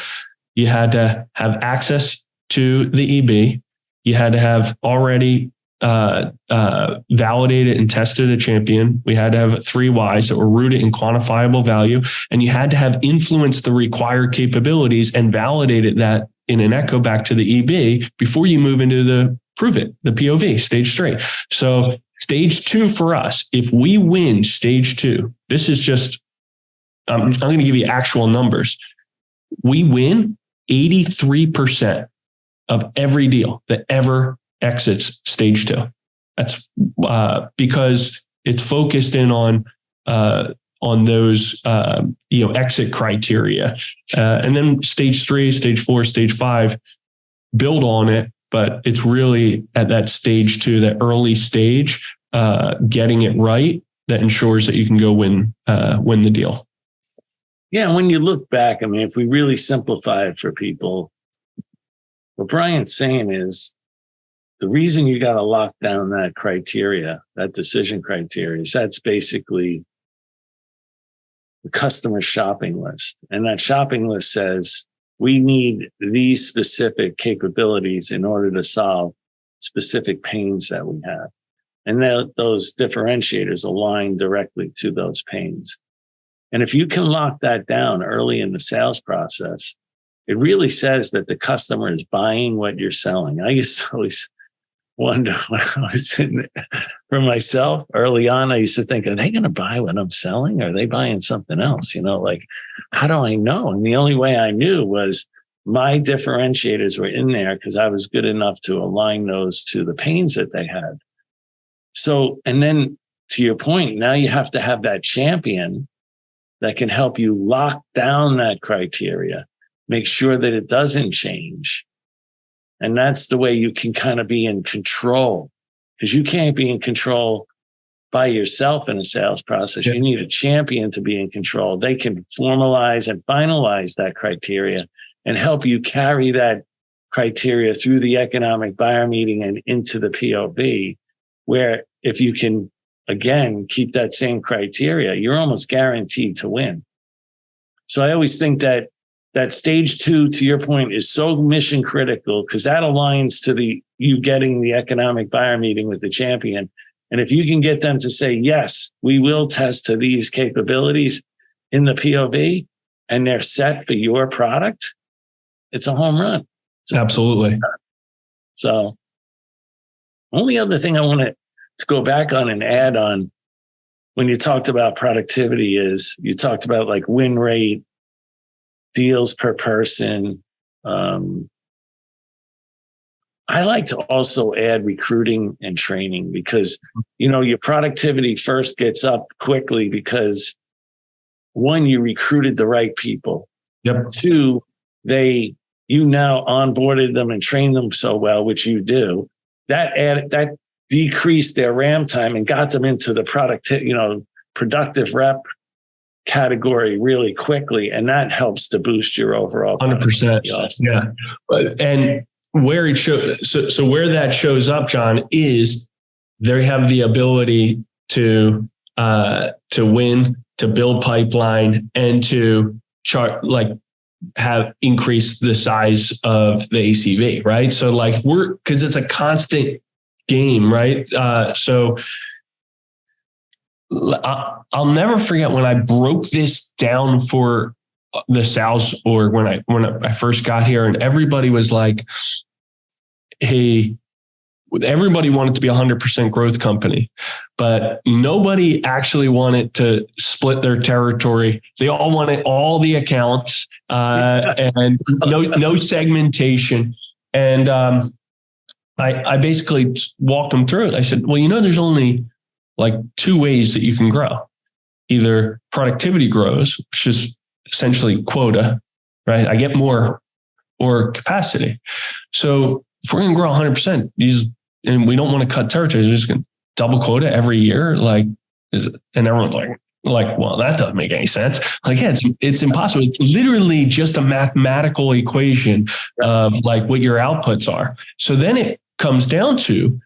you had to have access to the EB. You had to have already validated and tested a champion. We had to have 3 whys that were rooted in quantifiable value. And you had to have influenced the required capabilities and validated that in an echo back to the EB before you move into the prove it, the POV, stage 3. So stage 2 for us, if we win stage 2, this is just, I'm going to give you actual numbers. We win 83% of every deal that ever exits stage 2. That's because it's focused in on those exit criteria, and then stage 3, stage 4, stage 5 build on it. But it's really at that stage 2, that early stage, getting it right, that ensures that you can go win the deal. Yeah, when you look back, if we really simplify it for people, what Brian's saying is the reason you got to lock down that criteria, that decision criteria, is that's basically the customer shopping list. And that shopping list says, we need these specific capabilities in order to solve specific pains that we have. And those differentiators align directly to those pains. And if you can lock that down early in the sales process, it really says that the customer is buying what you're selling. I used to always wonder when I was in for myself early on, I used to think, are they going to buy what I'm selling? Or are they buying something else? How do I know? And the only way I knew was my differentiators were in there because I was good enough to align those to the pains that they had. So, and then to your point, now you have to have that champion that can help you lock down that criteria, make sure that it doesn't change. And that's the way you can kind of be in control, because you can't be in control by yourself in a sales process. You need a champion to be in control. They can formalize and finalize that criteria and help you carry that criteria through the economic buyer meeting and into the POV, where if you can, again, keep that same criteria, you're almost guaranteed to win. So I always think that stage 2, to your point, is so mission critical, because that aligns to you getting the economic buyer meeting with the champion. And if you can get them to say, yes, we will test to these capabilities in the POV, and they're set for your product, it's a home run. Absolutely. So only other thing I wanted to go back on and add on when you talked about productivity is you talked about like win rate, deals per person. I like to also add recruiting and training, because, your productivity first gets up quickly because, one, you recruited the right people. Yep. 2, you now onboarded them and trained them so well, which you do. That decreased their RAM time and got them into the productive rep category really quickly. And that helps to boost your overall 100%. Yeah. And where it shows, so where that shows up, John, is they have the ability to win, to build pipeline, and to have increased the size of the ACV, right? So because it's a constant game, right? So I'll never forget when I broke this down for the sales org when I first got here, and everybody was like, hey, everybody wanted to be 100% growth company, but nobody actually wanted to split their territory. They all wanted all the accounts and no segmentation. And I basically walked them through it. I said, well, there's only like 2 ways that you can grow. Either productivity grows, which is essentially quota, right? I get more, or capacity. So if we're going to grow 100%, and we don't want to cut territories, we're just going to double quota every year. And everyone's like, well, that doesn't make any sense. It's impossible. It's literally just a mathematical equation of what your outputs are. So then it comes down to,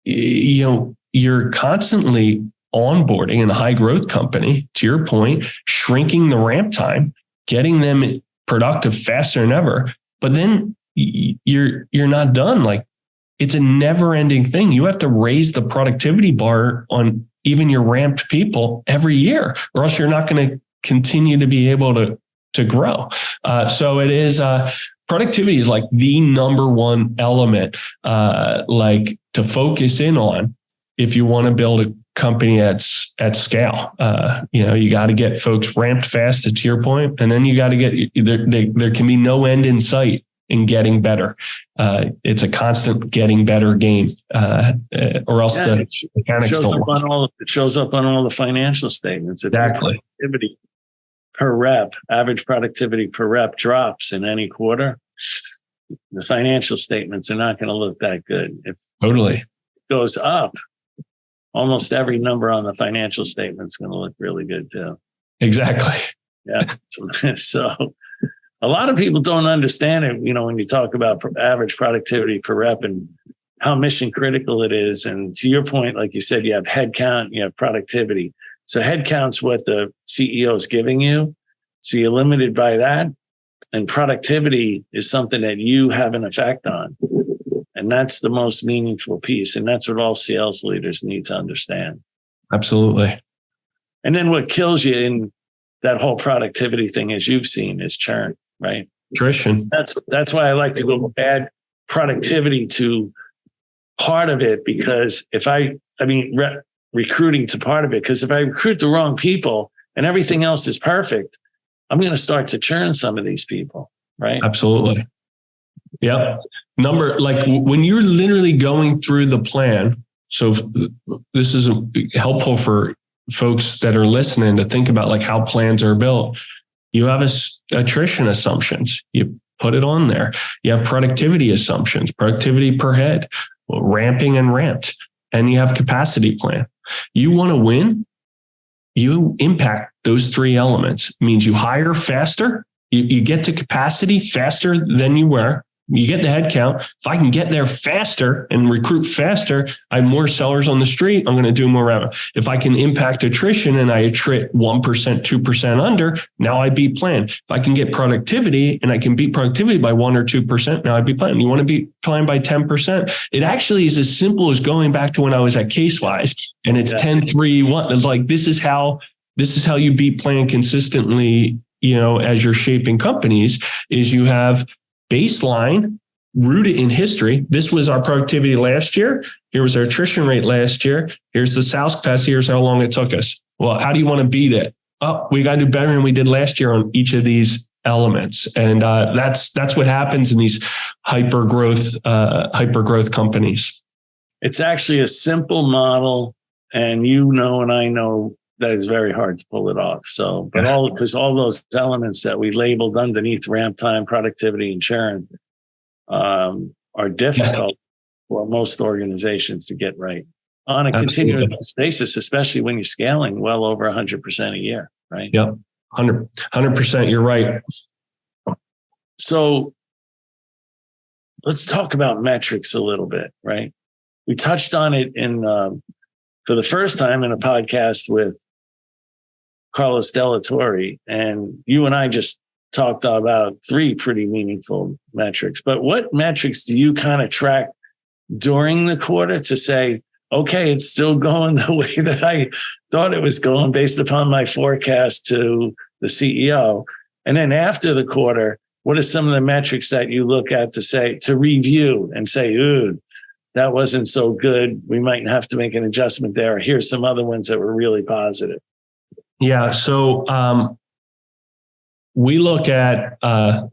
you're constantly onboarding in a high growth company, to your point, shrinking the ramp time, getting them productive faster than ever. But then you're not done. It's a never ending thing. You have to raise the productivity bar on even your ramped people every year, or else you're not going to continue to be able to grow. So it is, productivity is the number one element, to focus in on if you want to build a company at scale. You got to get folks ramped fast, to your point, and then you got to get there can be no end in sight in getting better. It's a constant getting better game, or else the mechanics don't work. It shows up on all the financial statements. Exactly. Productivity per rep, average productivity per rep drops in any quarter, the financial statements are not going to look that good. If totally it goes up, almost every number on the financial statement is going to look really good too. Exactly. Yeah. So a lot of people don't understand it, when you talk about average productivity per rep and how mission critical it is. And to your point, like you said, you have headcount, you have productivity. So headcount's what the CEO is giving you. So you're limited by that. And productivity is something that you have an effect on. And that's the most meaningful piece. And that's what all sales leaders need to understand. Absolutely. And then what kills you in that whole productivity thing, as you've seen, is churn, right? Attrition. That's why I like to go add productivity to part of it, because recruiting to part of it, because if I recruit the wrong people and everything else is perfect, I'm going to start to churn some of these people, right? Absolutely. Yep. When you're literally going through the plan. So this is helpful for folks that are listening to think about like how plans are built. You have attrition assumptions. You put it on there. You have productivity assumptions, productivity per head, ramping and ramped, and you have capacity plan. You want to win, you impact those three elements. It means you hire faster, you get to capacity faster than you were. You get the head count. If I can get there faster and recruit faster, I have more sellers on the street. I'm going to do more revenue. If I can impact attrition and I attrit 1%, 2% under, now I beat plan. If I can get productivity and I can beat productivity by 1 or 2%, now I beat plan. You want to beat plan by 10%. It actually is as simple as going back to when I was at Casewise, and it's 10, 3, 1. It's like, this is how you beat plan consistently, as you're shaping companies, is you have baseline rooted in history. This was our productivity last year. Here was our attrition rate last year. Here's the sales capacity. Here's how long it took us. Well, how do you want to beat it? Oh, we got to do better than we did last year on each of these elements. And that's what happens in these hyper growth companies. It's actually a simple model, and and I know that it's very hard to pull it off. So, but because all those elements that we labeled underneath ramp time, productivity, and churn are difficult for most organizations to get right on a continuous basis, especially when you're scaling well over 100% a year, right? Yep, 100%. You're right. So let's talk about metrics a little bit, right? We touched on it for the first time in a podcast with Carlos Delatorre, and you and I just talked about 3 pretty meaningful metrics. But what metrics do you kind of track during the quarter to say, okay, it's still going the way that I thought it was going based upon my forecast to the CEO? And then after the quarter, what are some of the metrics that you look at to review and say, ooh, that wasn't so good. We might have to make an adjustment there. Here's some other ones that were really positive. Yeah. So we look at, a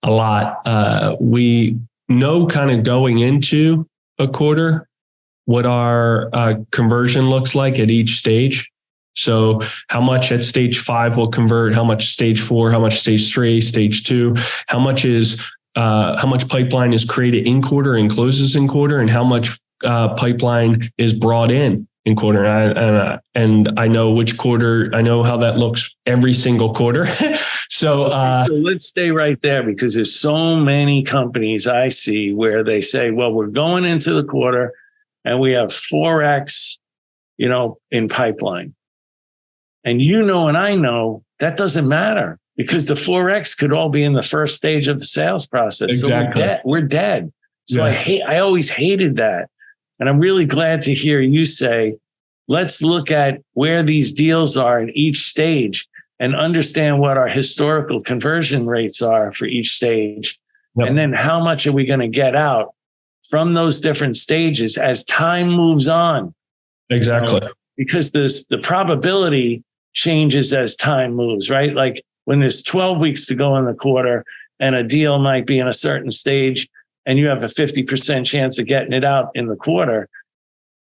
lot. We know kind of going into a quarter what our conversion looks like at each stage. So how much at stage 5 will convert, how much stage 4, how much stage 3, stage 2, how much pipeline is created in quarter and closes in quarter, and how much pipeline is brought in quarter. And I know which quarter, I know how that looks every single quarter. So let's stay right there, because there's so many companies I see where they say, well, we're going into the quarter and we have 4X, in pipeline. And and I know that doesn't matter, because the 4X could all be in the first stage of the sales process. Exactly. So we're dead. So yeah. I always hated that. And I'm really glad to hear you say, let's look at where these deals are in each stage and understand what our historical conversion rates are for each stage. Yep. And then how much are we going to get out from those different stages as time moves on? Exactly. Because the probability changes as time moves, right? Like when there's 12 weeks to go in the quarter and a deal might be in a certain stage and you have a 50% chance of getting it out in the quarter,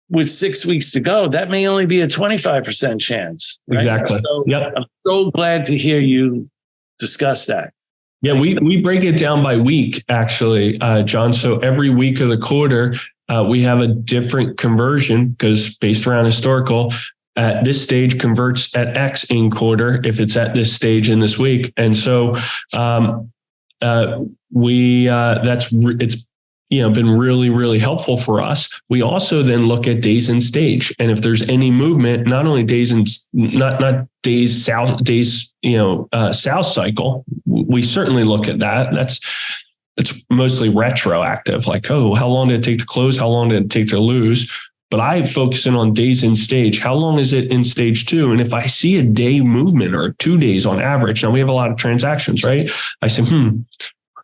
with 6 weeks to go, that may only be a 25% chance. Right? Exactly. So yep. I'm so glad to hear you discuss that. Yeah, we break it down by week, actually, John. So every week of the quarter, we have a different conversion, because based around historical, at this stage converts at X in quarter if it's at this stage in this week. And so it's been really, really helpful for us. We also then look at days in stage, and if there's any movement, not only days in not days sales cycle, we certainly look at that. It's mostly retroactive, like, oh, how long did it take to close? How long did it take to lose? But I focus in on days in stage. How long is it in stage 2? And if I see a day movement or 2 days on average, now we have a lot of transactions, right? I say,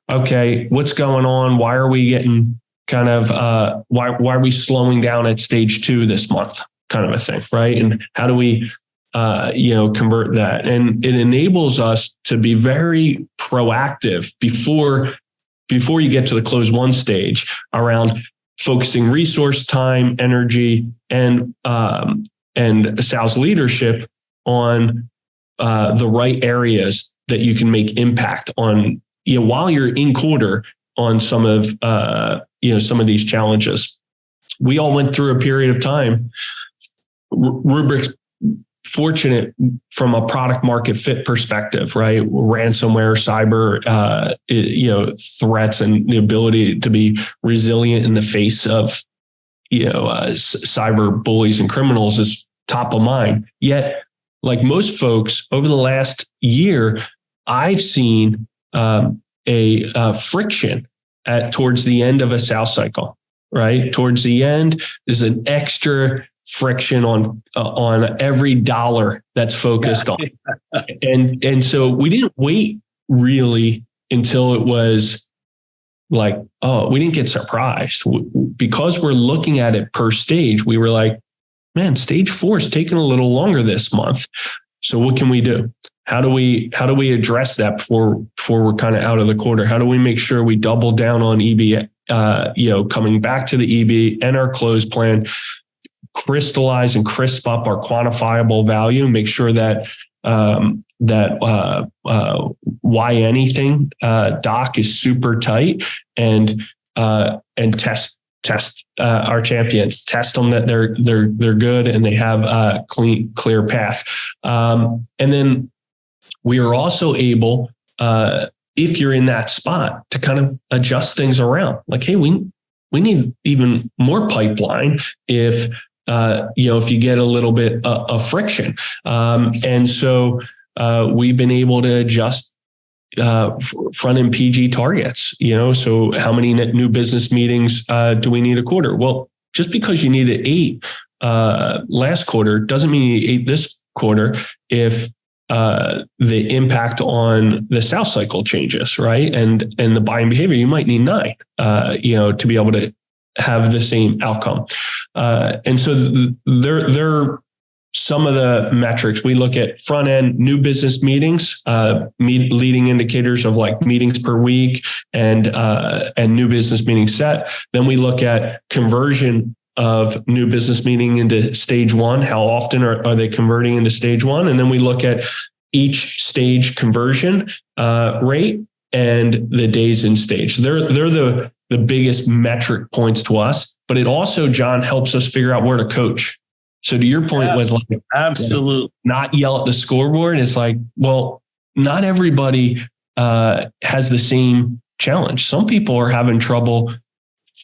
okay, what's going on? Why are we getting kind of, why are we slowing down at stage 2 this month? Kind of a thing, right? And how do we, convert that? And it enables us to be very proactive before you get to the close 1 stage around focusing resource, time, energy, and and sales leadership on the right areas that you can make impact on, while you're in quarter on some of these challenges. We all went through a period of time. Rubrik's fortunate from a product market fit perspective, right? Ransomware, cyber, threats, and the ability to be resilient in the face of, cyber bullies and criminals is top of mind. Yet, like most folks over the last year, I've seen a friction towards the end of a sales cycle, right? Towards the end is an extra friction on every dollar that's focused on. And so we didn't wait really until it was like, oh, we didn't get surprised. Because we're looking at it per stage, we were like, man, stage 4 is taking a little longer this month. So what can we do? How do we address that before we're kind of out of the quarter? How do we make sure we double down on EB, coming back to the EB and our close plan, crystallize and crisp up our quantifiable value, make sure that why anything doc is super tight, and test our champions, test them that they're good and they have a clear path. And then we are also able, if you're in that spot, to kind of adjust things around. Like, hey, we need even more pipeline if you get a little bit of friction. And so we've been able to adjust front end PG targets, so how many new business meetings do we need a quarter? Well, just because you needed 8 last quarter doesn't mean you need 8 this quarter if the impact on the sales cycle changes, right? And the buying behavior, you might need 9, to be able to have the same outcome. And so there some of the metrics we look at: front end new business meetings, leading indicators of like meetings per week and new business meetings set. Then we look at conversion of new business meeting into stage 1. How often are they converting into stage 1? And then we look at each stage conversion rate and the days in stage. They're the biggest metric points to us, but it also, John, helps us figure out where to coach. So to your point was like, absolutely, not yell at the scoreboard. It's like, well, not everybody has the same challenge. Some people are having trouble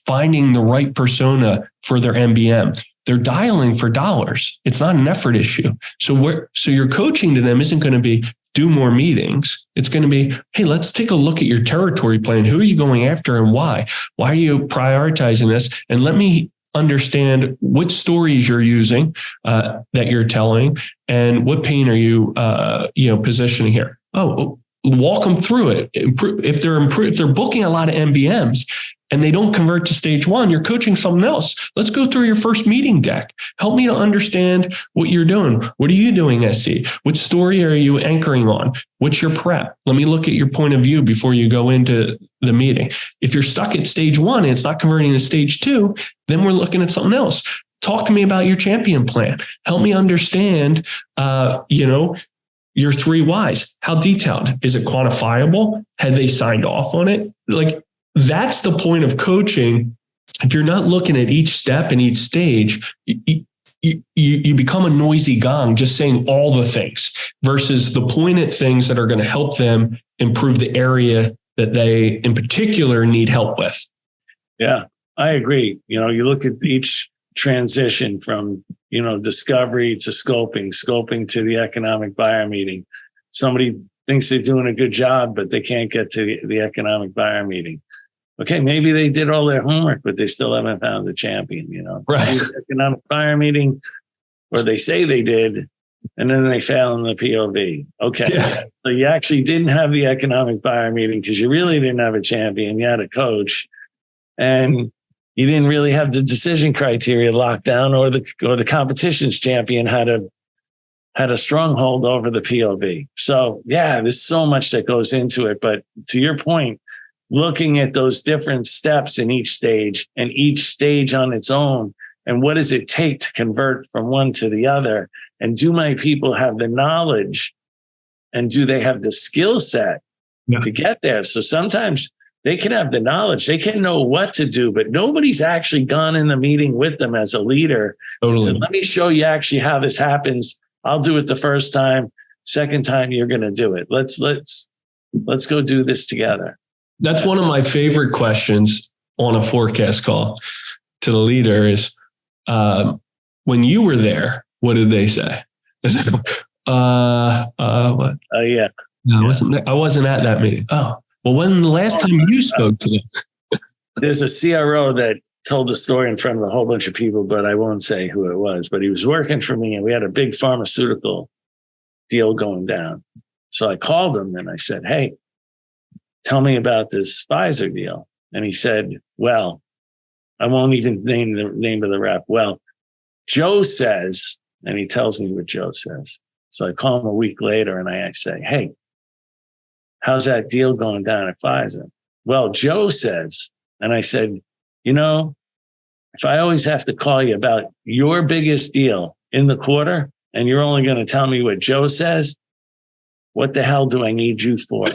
finding the right persona for their MBM. They're dialing for dollars. It's not an effort issue. So your coaching to them isn't going to be do more meetings. It's going to be, hey, let's take a look at your territory plan. Who are you going after and why? Why are you prioritizing this? And let me understand what stories you're using that you're telling, and what pain are you positioning here. Oh, walk them through it. If they're booking a lot of MBMs and they don't convert to stage 1, you're coaching something else. Let's go through your first meeting deck. Help me to understand what you're doing. What are you doing, SC? What story are you anchoring on? What's your prep? Let me look at your point of view before you go into the meeting. If you're stuck at stage 1 and it's not converting to stage 2, then we're looking at something else. Talk to me about your champion plan. Help me understand, your 3 whys. How detailed? Is it quantifiable? Had they signed off on it? Like, that's the point of coaching. If you're not looking at each step and each stage, you become a noisy gong just saying all the things versus the pointed things that are going to help them improve the area that they in particular need help with. Yeah, I agree. You look at each transition from, discovery to scoping to the economic buyer meeting. Somebody thinks they're doing a good job, but they can't get to the economic buyer meeting. Okay, maybe they did all their homework, but they still haven't found the champion, Right. Economic buyer meeting, or they say they did, and then they fail in the POV. Okay, yeah. So you actually didn't have the economic buyer meeting because you really didn't have a champion. You had a coach, and you didn't really have the decision criteria locked down, or the competition's champion had a stronghold over the POV. So yeah, there's so much that goes into it. But to your point, looking at those different steps in each stage and each stage on its own, And what does it take to convert from one to the other? And do my people have the knowledge and do they have the skill set to get there? So sometimes they can have the knowledge, they can know what to do, but nobody's actually gone in the meeting with them as a leader. Totally. So let me show you actually how this happens. I'll do it the first time. Second time, you're going to do it. Let's go do this together. That's one of my favorite questions on a forecast call to the leader is, when you were there, what did they say? What? Yeah. No, I wasn't at that meeting. Oh, well, when the last time you spoke to them? There's a CRO that told the story in front of a whole bunch of people, but I won't say who it was, but he was working for me and we had a big pharmaceutical deal going down. So I called him and I said, hey, tell me about this Pfizer deal. And he said, well, I won't even name the name of the rep. Well, Joe says, and he tells me what Joe says. So I call him a week later and I say, hey, how's that deal going down at Pfizer? Well, Joe says, and I said, you know, if I always have to call you about your biggest deal in the quarter and you're only going to tell me what Joe says, what the hell do I need you for?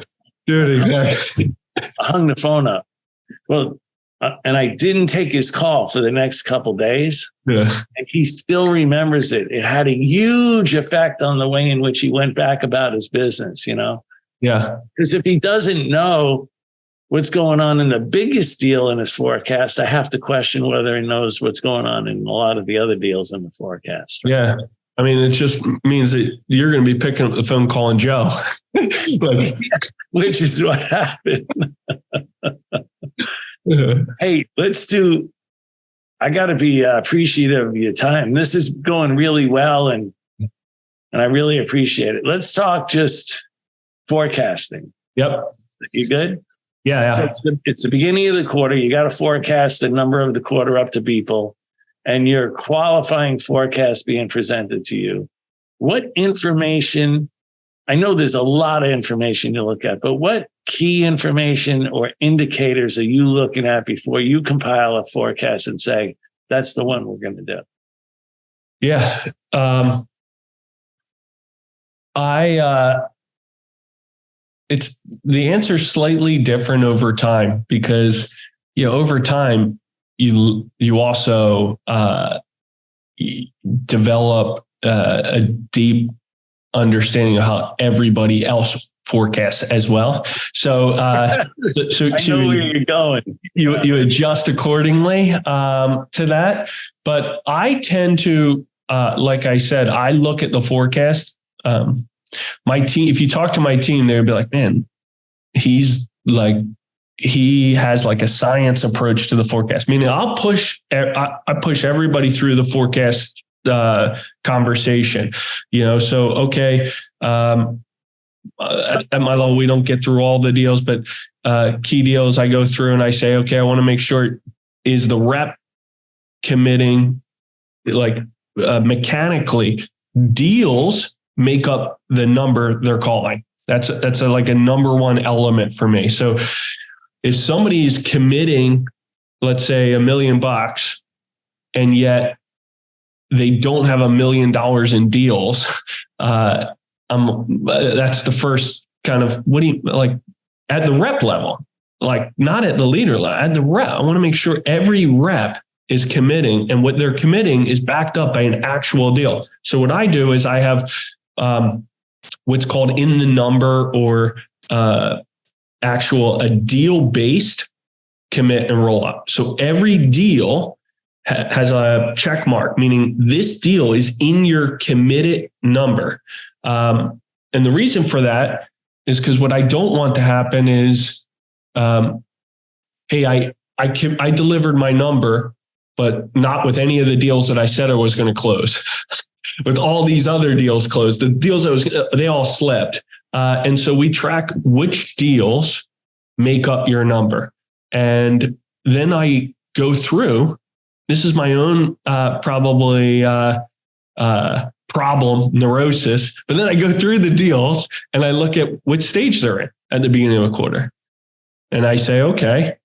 Dude, exactly. I hung the phone up. Well, and I didn't take his call for the next couple of days. Yeah. And he still remembers it. It had a huge effect on the way in which he went back about his business, you know? Yeah. Because if he doesn't know what's going on in the biggest deal in his forecast, I have to question whether he knows what's going on in a lot of the other deals in the forecast. Right? Yeah. I mean, it just means that you're going to be picking up the phone calling Joe. Which is what happened. Hey, I got to be appreciative of your time. This is going really well and I really appreciate it. Let's talk just forecasting. Yep. You good? Yeah. So it's the beginning of the quarter. You got to forecast the number of the quarter up to people and your qualifying forecast being presented to you. What information, I know there's a lot of information to look at, but what key information or indicators are you looking at before you compile a forecast and say, that's the one we're going to do? Yeah. It's the answer slightly different over time because, over time you also develop a deep understanding of how everybody else forecasts as well. So I know where you're going. You adjust accordingly to that. But I tend to, like I said, I look at the forecast. My team, if you talk to my team, they'll be like, man, he has like a science approach to the forecast. Meaning I push everybody through the forecast conversation, so, okay. At my level, we don't get through all the deals, but key deals I go through and I say, okay, I want to make sure is the rep committing mechanically deals make up the number they're calling. That's like a number one element for me. So if somebody is committing, let's say $1 million and yet they don't have $1 million in deals, that's the first kind of, what do you like at the rep level, like not at the leader level, at the rep. I want to make sure every rep is committing and what they're committing is backed up by an actual deal. So what I do is I have what's called in the number or a deal-based commit and roll up. So every deal has a check mark, meaning this deal is in your committed number. And the reason for that is because what I don't want to happen is, hey, I delivered my number, but not with any of the deals that I said I was going to close. With all these other deals closed, the deals they all slipped. And so we track which deals make up your number. And then I go through, this is my own probably problem, neurosis, but then I go through the deals and I look at which stage they're in at the beginning of a quarter. And I say, okay,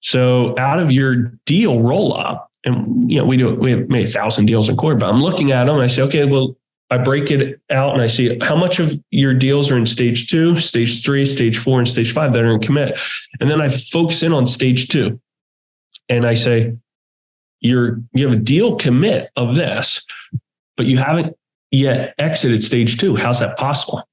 so out of your deal roll up, And, we have made 1,000 deals in quarter, but I'm looking at them and I say, okay, well, I break it out and I see how much of your deals are in stage 2, stage 3, stage 4, and stage 5 that are in commit. And then I focus in on stage 2 and I say, you have a deal commit of this, but you haven't yet exited stage 2. How's that possible?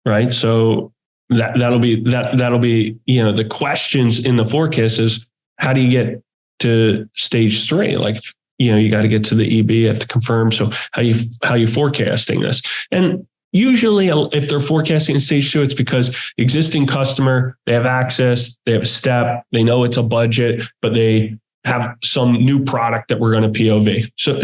Right. So that'll be the questions in the forecast is, how do you get to stage 3? Like, you got to get to the EB, you have to confirm. So how you forecasting this? And usually if they're forecasting in stage 2, it's because existing customer, they have access, they have a step, they know it's a budget, but they have some new product that we're going to POV. So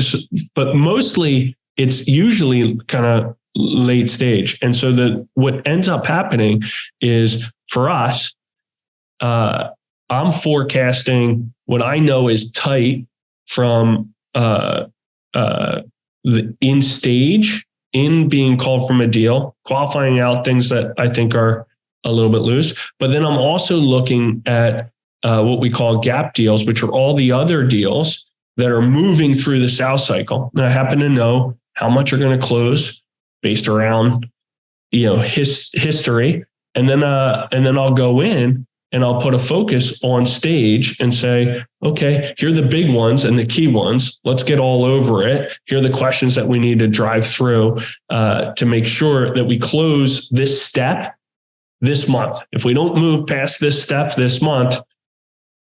but mostly it's usually kind of late stage. And so what ends up happening is, for us, I'm forecasting what I know is tight from the in stage, in being called from a deal, qualifying out things that I think are a little bit loose. But then I'm also looking at what we call gap deals, which are all the other deals that are moving through the sales cycle. And I happen to know how much are going to close based around, history. And then I'll go in and I'll put a focus on stage and say, okay, here are the big ones and the key ones. Let's get all over it. Here are the questions that we need to drive through to make sure that we close this step this month. If we don't move past this step this month,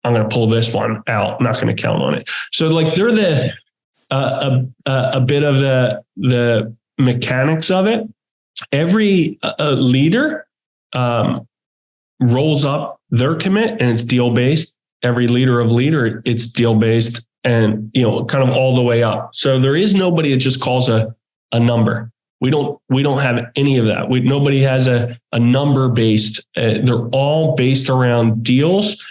I'm going to pull this one out. I'm not going to count on it. So like they're a bit of the mechanics of it. Every leader rolls up their commit and it's deal based. Every leader, it's deal based, and kind of all the way up. So there is nobody that just calls a number. We don't have any of that. Nobody has a number based. They're all based around deals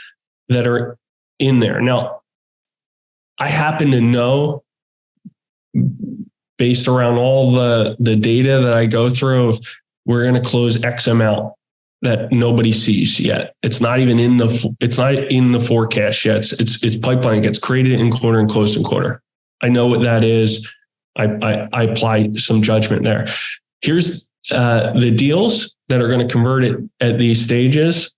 that are in there. Now, I happen to know, based around all the data that I go through, if we're going to close X amount that nobody sees yet. It's not even in the forecast yet. It's pipeline gets created in quarter and closed in quarter. I know what that is. I apply some judgment there. Here's the deals that are going to convert it at these stages.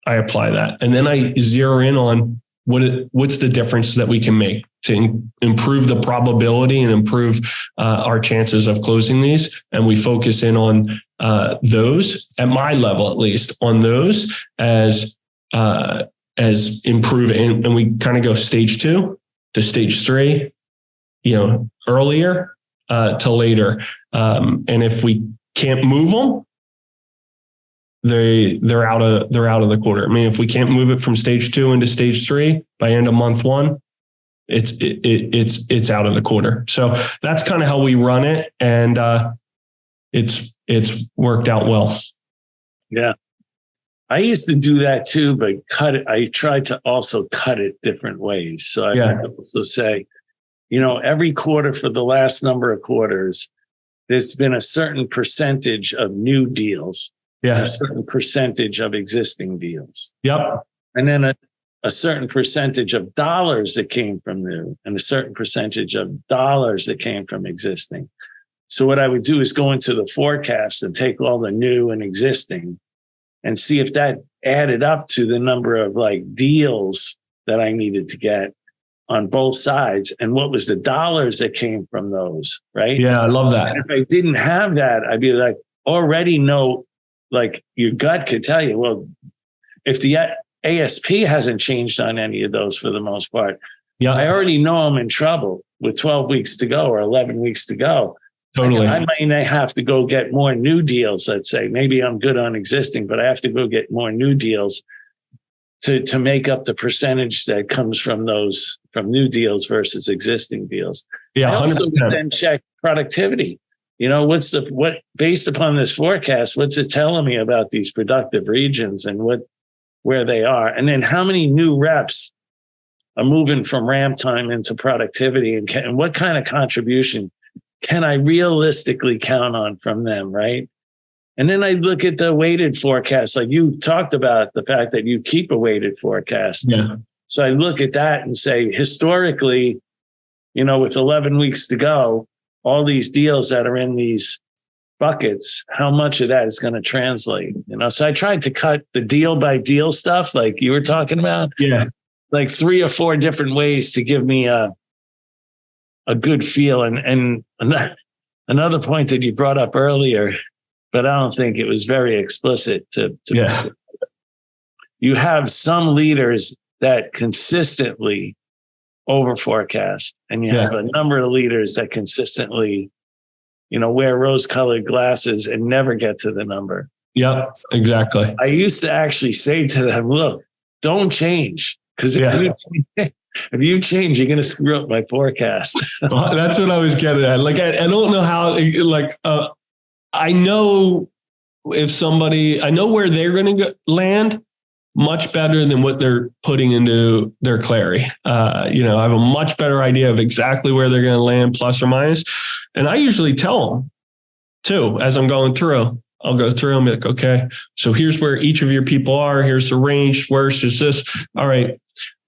I apply that. And then I zero in on what's the difference that we can make to improve the probability and improve our chances of closing these. And we focus in on those, at my level, at least, on those as improving. And we kind of go stage 2 to stage 3, earlier to later. And if we can't move them, they're out of the quarter. I mean, if we can't move it from stage 2 into stage 3 by end of month 1, it's out of the quarter. So that's kind of how we run it, and it's worked out well. Yeah, I used to do that too, but I tried to also cut it different ways. So I could also say, every quarter for the last number of quarters, there's been a certain percentage of new deals. Yeah. A certain percentage of existing deals. Yep. And then a certain percentage of dollars that came from new, and a certain percentage of dollars that came from existing. So what I would do is go into the forecast and take all the new and existing and see if that added up to the number of deals that I needed to get on both sides, and what was the dollars that came from those, right? Yeah, I love that. And if I didn't have that, I'd be already know. Your gut could tell you, well, if the ASP hasn't changed on any of those for the most part, I already know I'm in trouble with 12 weeks to go or 11 weeks to go. Totally. I may have to go get more new deals, let's say. Maybe I'm good on existing, but I have to go get more new deals to make up the percentage that comes from new deals versus existing deals. Yeah, 100%. I also then check productivity. Based upon this forecast, what's it telling me about these productive regions and where they are? And then how many new reps are moving from ramp time into productivity, and what kind of contribution can I realistically count on from them, right? And then I look at the weighted forecast, like you talked about the fact that you keep a weighted forecast. Yeah. So I look at that and say, historically, with 11 weeks to go, all these deals that are in these buckets, how much of that is going to translate? So I tried to cut the deal by deal stuff like you were talking about. Yeah. Like 3 or 4 different ways to give me a good feel. And another point that you brought up earlier, but I don't think it was very explicit to you have some leaders that consistently over forecast, and you have a number of leaders that consistently, wear rose-colored glasses and never get to the number. Yep, exactly. I used to actually say to them, look, don't change. Because if you change, you're going to screw up my forecast. That's what I was getting at. Like, I don't know how, I know I know where they're going to land much better than what they're putting into their Clary. I have a much better idea of exactly where they're going to land, plus or minus. And I usually tell them too, as I'm going through. I'll go through and be like, okay, so here's where each of your people are. Here's the range. Worse is this. All right.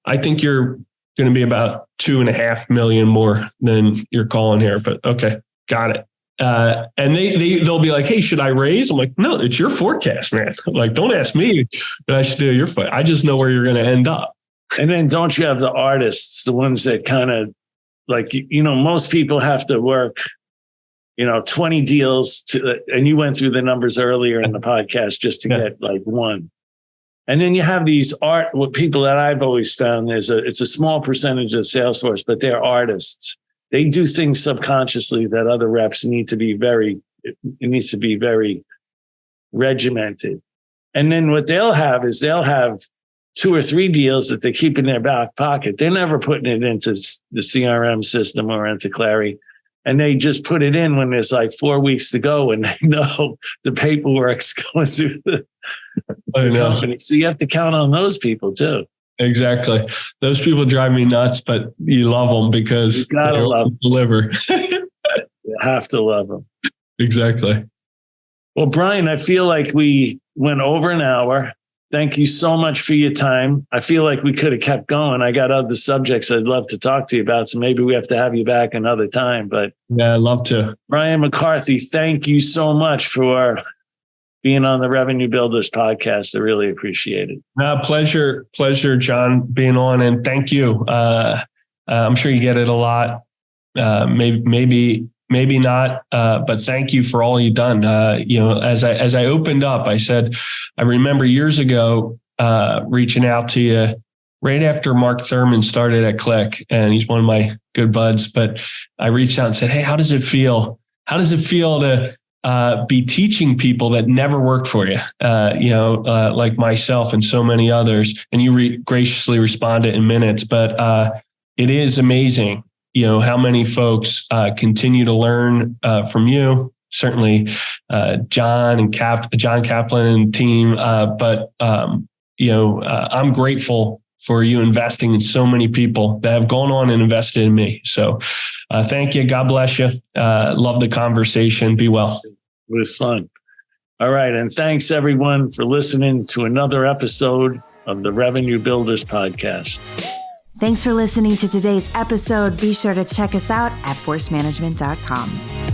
I think you're going to be about 2.5 million more than you're calling here, but okay, got it. And they'll be like, hey, should I raise? I'm like, no, it's your forecast, man. Like, don't ask me that I should do your forecast. I just know where you're going to end up. And then don't you have the artists, the ones that kind of like, most people have to work, 20 deals and you went through the numbers earlier in the podcast just to get like one. And then you have these people that I've always found it's a small percentage of the sales force, but they're artists. They do things subconsciously that other reps it needs to be very regimented. And then what they'll have 2 or 3 deals that they keep in their back pocket. They're never putting it into the CRM system or into Clary. And they just put it in when there's like 4 weeks to go and they know the paperwork's going through the company. So you have to count on those people too. Exactly. Those people drive me nuts, but you love them because they deliver. You have to love them. Exactly. Well, Brian, I feel like we went over an hour. Thank you so much for your time. I feel like we could have kept going. I got other subjects I'd love to talk to you about, so maybe we have to have you back another time. But yeah, I'd love to. Brian McCarthy, thank you so much for being on the Revenue Builders podcast. I really appreciate it. Pleasure, John, being on, and thank you. I'm sure you get it a lot. Maybe not, but thank you for all you've done. As I opened up, I said, I remember years ago reaching out to you right after Mark Thurman started at Qlik, and he's one of my good buds. But I reached out and said, hey, how does it feel? How does it feel to be teaching people that never worked for you, like myself and so many others? And you graciously responded in minutes, but it is amazing, how many folks continue to learn from you. Certainly, John Kaplan and team. But I'm grateful for you investing in so many people that have gone on and invested in me. So thank you. God bless you. Love the conversation. Be well. It was fun. All right. And thanks everyone for listening to another episode of the Revenue Builders podcast. Thanks for listening to today's episode. Be sure to check us out at forcemanagement.com.